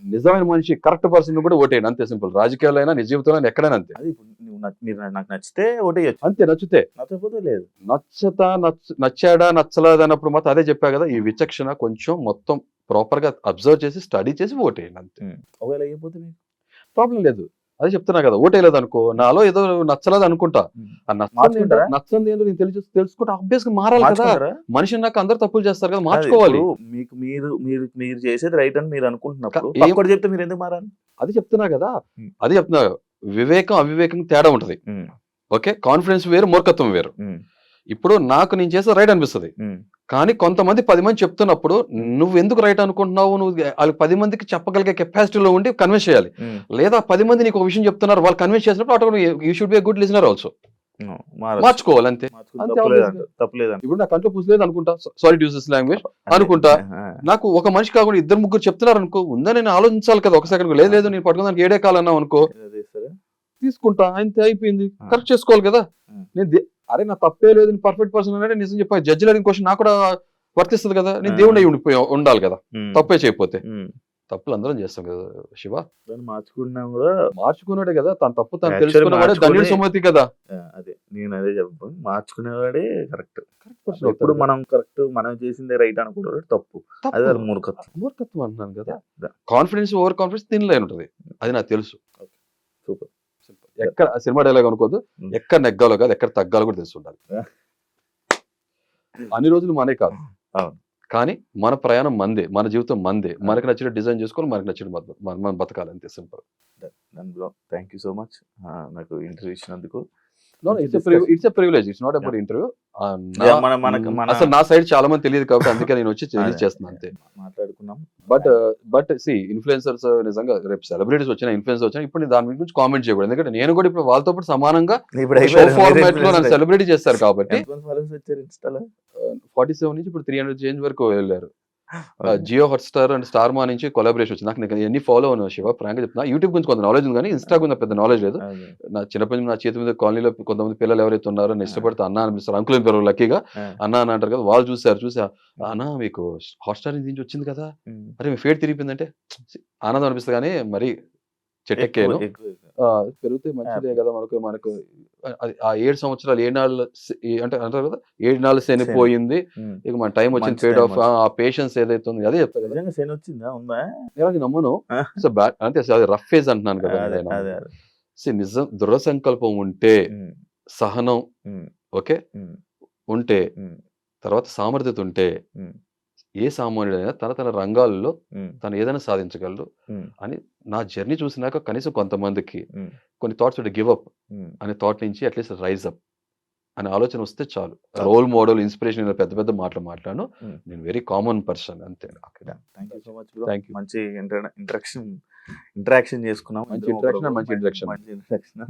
నిజమైన మనిషి, కరెక్ట్ పర్సన్ కూడా ఓటేయండి, అంతే సింపుల్. రాజకీయాల్లో అయినా, నిజ జీవితంలో ఎక్కడైనా అంతే. అది మీరు నాకు నచ్చితే ఓటేయచ్చు, అంతే. నచ్చితే, నచ్చకపోతే లేదు. నచ్చాడా నచ్చలేదు అన్నప్పుడు మాత్రం అదే చెప్పా కదా, ఈ విచక్షణ కొంచెం మొత్తం ప్రాపర్ గా అబ్జర్వ్ చేసి స్టడీ చేసి ఓటేయండి, అంతే. ఒకవేళ అయిపోతే మీకు ప్రాబ్లం లేదు, అదే చెప్తున్నా కదా. ఓటేయలేదు అనుకో, నాలో ఏదో నచ్చలేదు అనుకుంటా, నచ్చంది ఏంటో నేను తెలుసుకుంటే ఆబ్వియస్ గా మారాలి కదా. మనిషి నాకు అందరు తప్పులు చేస్తారు కదా, మార్చుకోవాలి. మీకు మీరు చేసేది రైట్ అని మీరు అనుకుంటున్నప్పుడు చెప్తే మీరు ఎందుకు మారాలి? అది చెప్తున్నా కదా, అది చెప్తున్నా. వివేకం అవివేకం తేడా ఉంటది. ఓకే, కాన్ఫిడెన్స్ వేరు, మూర్ఖత్వం వేరు. ఇప్పుడు నాకు నేను చేసే రైట్ అనిపిస్తుంది, కానీ కొంతమంది 10 మంది చెప్తున్నప్పుడు నువ్వు ఎందుకు రైట్ అనుకుంటున్నావు, నువ్వు వాళ్ళకి 10 మందికి చెప్పగలిగే కెపాసిటీలో ఉండి కన్విన్స్ చేయాలి. లేదా 10 మంది నీకు ఒక విషయం చెప్తున్నారు, వాళ్ళు కన్విన్స్ చేసినప్పుడు automatic you should be a good listener also. మార్చుకోవాలి, అంతే. ఇప్పుడు నా కంట్లో పూసలేదు అనుకుంటా, sorry to use this language అనుకుంటా. నాకు ఒక మనిషి కాకుండా 2-3 చెప్తున్నారు అనుకో, ఉందా నేను ఆలోచించాలి కదా ఒక సెకండ్. లేదు నేను పట్టుకున్నాను 7 కాలన్నావు అనుకో, తీసుకుంటా, అంతే, అయిపోయింది. కరెక్ట్ చేసుకోవాలి కదా. నేను అరే నా తప్పే లేదు, పర్ఫెక్ట్ పర్సన్ అంటే నిజం చెప్పాలి. జడ్జిలు అడిగిన క్వశ్చన్ నాకు కూడా వర్తిస్తుంది కదా. నేను దేవుడు ఉండిపోయి ఉండాలి కదా, తప్పే చేయకపోతే. తప్పులు అందరం చేస్తాం కదా శివ, మార్చుకున్నా కూడా మార్చుకున్నాడే కదా, తన తప్పు తను తెలుసుకున్నవాడే ధన్యుడి సుమతి కదా. అదే నేను అదే చెప్పాను, మార్చుకునేవాడే కరెక్ట్. ఇప్పుడు మనం చేసిందే రైట్ అనుకుంటే తప్పు, అదే మూర్ఖత్వం అంటున్నాను కదా. కాన్ఫిడెన్స్ ఓవర్ కాన్ఫిడెన్స్ దీనిలో ఉంటుంది, అది నాకు తెలుసు. సూపర్. ఎక్కడ సినిమా డైలాగ్ అనుకోదు, ఎక్కడ నెగ్గాలో కాదు, ఎక్కడ తగ్గాలో కూడా తెలిసి ఉండాలి. అన్ని రోజులు మనే కాదు, కానీ మన ప్రయాణం మందే, మన జీవితం మందే. మనకు నచ్చిన డిజైన్ చేసుకోవాలి, మనకు నచ్చిన మనం బతకాలి, అంతే simple. Thank you so much నాకు ఇంటర్వ్యూ ఇచ్చినందుకు. It's a privilege, it's not about interview. అసలు నా సైడ్ చాలా మంది తెలియదు కాబట్టి అందుకే నేను వచ్చి చేస్తున్నాను, అంతే. మాట్లాడుకున్నాం. బట్ ఇన్ఫ్లుయెన్సర్స్ నిజంగా రేపు సెలబ్రిటీస్ వచ్చినా, ఇన్ఫ్లుయెన్సర్ వచ్చినా, ఇప్పుడు నేను దాని గురించి కామెంట్ చేయకూడదు. ఎందుకంటే నేను కూడా ఇప్పుడు వాళ్ళతో పాటు సమానంగా ఫార్మాట్ లో నన్ను సెలబ్రిటీ చేస్తారు కాబట్టి. 47 నుంచి ఇప్పుడు 300 చేంజ్ వరకు వెళ్ళారు. జియో హాట్‌స్టార్ అండ్ స్టార్ మా నుంచి కొలాబరేషన్ వచ్చింది. నాకు ఎన్ని ఫాలో ఉన్నావు శివ, ఫ్రాంక్‌గా చెప్తున్నా. యూట్యూబ్ గురించి కొంత నాలెడ్జ్ ఉంది కానీ ఇన్‌స్టా గురించి పెద్ద నాలెడ్జ్ లేదు. నా చిన్నప్పటి నుంచి నా చేతి మీద కాలనీలో కొంతమంది పిల్లలు ఎవరైతే ఉన్నారో నేను ఇష్టపడితే అన్న అనిపిస్తారు. అంకుల్ అని పిలవరు, లక్కీగా అన్న అని అంటారు కదా. వాళ్ళు చూసి అన్న మీకు హాట్‌స్టార్ నుంచి వచ్చింది కదా, అరే మీ ఫేట్ తిరిగిపోయిందంటే ఆనందం అనిపిస్తుంది. కానీ మరి చెట్టెక్కాను, పెరిగితే మంచిదే కదా మనకు ఆ 7 సంవత్సరాలు 7 నాళ్ళు అంటే అంటారు కదా, 7 నాళ్ళు శని పోయింది, ఇక మన టైం వచ్చింది, పేడ్ ఆఫ్. ఆ పేషెన్స్ ఏదైతే ఉంది అదే చెప్తా కదా. శని వచ్చిందా, ఉందా? నేను నమ్మను, అంటే అది రఫ్ ఫేజ్ అంటున్నాను కదా. నిజం దృఢ సంకల్పం ఉంటే, సహనం ఓకే ఉంటే, తర్వాత సామర్థ్యత ఉంటే, ఏ సామాన్యుడైనా తన రంగాల్లో తను ఏదైనా సాధించగలరు అని నా జర్నీ చూసినాక కనీసం కొంతమందికి కొన్ని థాట్స్ గివ్ అప్ అనే థాట్ నుంచి అట్లీస్ట్ రైజ్ అప్ అనే ఆలోచన వస్తే చాలు. రోల్ మోడల్, ఇన్స్పిరేషన్, పెద్ద పెద్ద మాటలు మాట్లాడను. నేను వెరీ కామన్ పర్సన్, అంతే. Thank you so much. Thank you. మంచి ఇంటరాక్షన్ చేసుకున్నాం. మంచి interaction.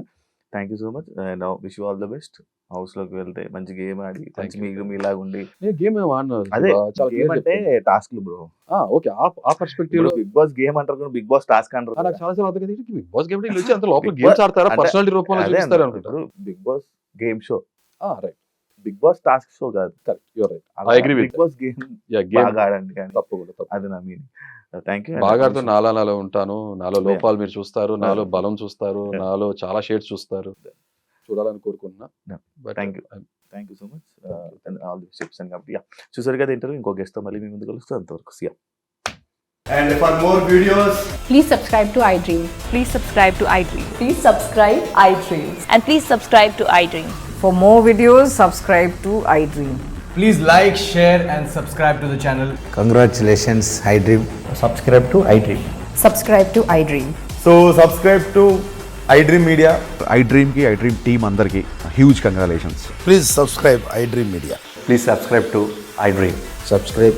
Thank you so much. Wish you all the best. House లోకి వెళ్తే మంచి గేమ్ ఆడి, మంచి మీలాగా ఉండి. గేమ్ అదే గేమ్ అంటే టాస్క్లు బ్రో. ఓకే, ఆ పర్స్పెక్టివ్ లో బిగ్ బాస్ గేమ్ అంటారు, బిగ్ బాస్ టాస్క్ అంటారు. నాకు చాలా సార్లు అర్థం కదా, బిగ్ బాస్ గేమ్ వచ్చి అంత లోపల గేమ్స్ ఆడతారా, పర్సనాలిటీ రూపంలో చూపిస్తారు అనుకుంటారు. Bigg Boss game show, right. Bigg Boss task show కాదు. You're right. I agree with Bigg Boss game game బాగా ఆడండి కానీ తప్పకుండా అది నా మీనింగ్. Thank you. బాగా ఆడుతూ నాలో ఉంటాను, నాలో లోపాలు మీరు చూస్తారు, నాలో బలం చూస్తారు, నాలో చాలా షేడ్స్ చూస్తారు, చూడాలని కోరుకుంటున్నా. Thank you. Thank you so much. All the tips and కాబట్టి చూసారు కదా ఇంటర్వ్యూ. ఇంకో గెస్ట్ తో మళ్ళీ మీ ముందు కలుస్తాం. అంతవరకు సియా. And for more videos, Please subscribe to iDream. Please subscribe to iDream. Please subscribe iDream. And please subscribe to iDream. For more videos, subscribe to iDream. please like, share, and subscribe to the channel. Congratulations, iDream. Subscribe to iDream. Subscribe to iDream. So subscribe to iDream Media. iDream ki iDream team andarki huge congratulations. Please subscribe iDream Media. Please subscribe to iDream. Subscribe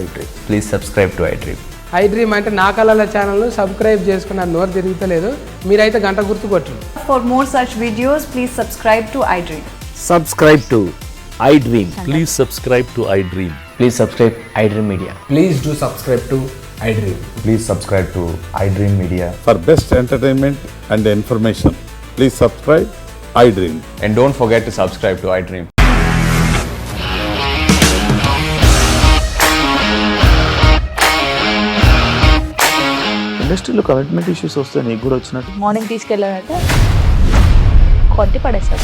iDream. Please subscribe to iDream. iDream అంటే నా కళల channel subscribe చేసుకున్న నోరు తిరుగుతలేదు, మీరైతే గంట గుర్తు కొట్టండి. For more such videos, please subscribe to iDream. Subscribe to iDream. Please subscribe to iDream. Please subscribe iDream Media. Please do subscribe to iDream. Please subscribe to iDream Media. For best entertainment and information, please subscribe iDream. And don't forget to subscribe to iDream. ఇండస్ట్రీలో commitment issues వస్తే నీకు కూడా వచ్చినట్టు morning తీసుకెళ్ళాలంటే కొట్టి పడేస్తారు.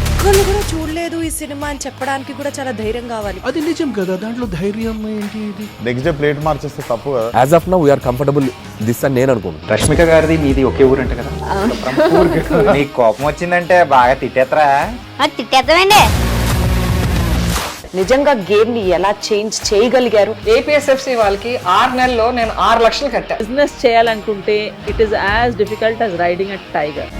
ఒక్కళ్ళు కూడా చూడలేదు ఈ సినిమా అని చెప్పడానికి కూడా చాలా ధైర్యం కావాలి. అది నిజం కదా, దాంట్లో ధైర్యం ఏంటి? ఇది నెక్స్ట్ డే ప్లేట్ మార్చేస్తే తప్పు కదా. As of now, we are comfortable this అని నేను అనుకుంటున్నాను. రష్మిక గారిది మీది ఒకే ఊరంట కదా. నీకు కోపం వచ్చిందంటే బాగా తిట్టేత్తరా? తిట్టేద్దామండి. నిజంగా గేమ్ ని ఎలా చేంజ్ చేయగలిగారు? ఏపీఎస్ఎఫ్సి వాళ్ళకి 6 నెలల్లో నేను 6 లక్షలు కట్టా. బిజినెస్ చేయాలనుకుంటే it is as difficult as riding a tiger.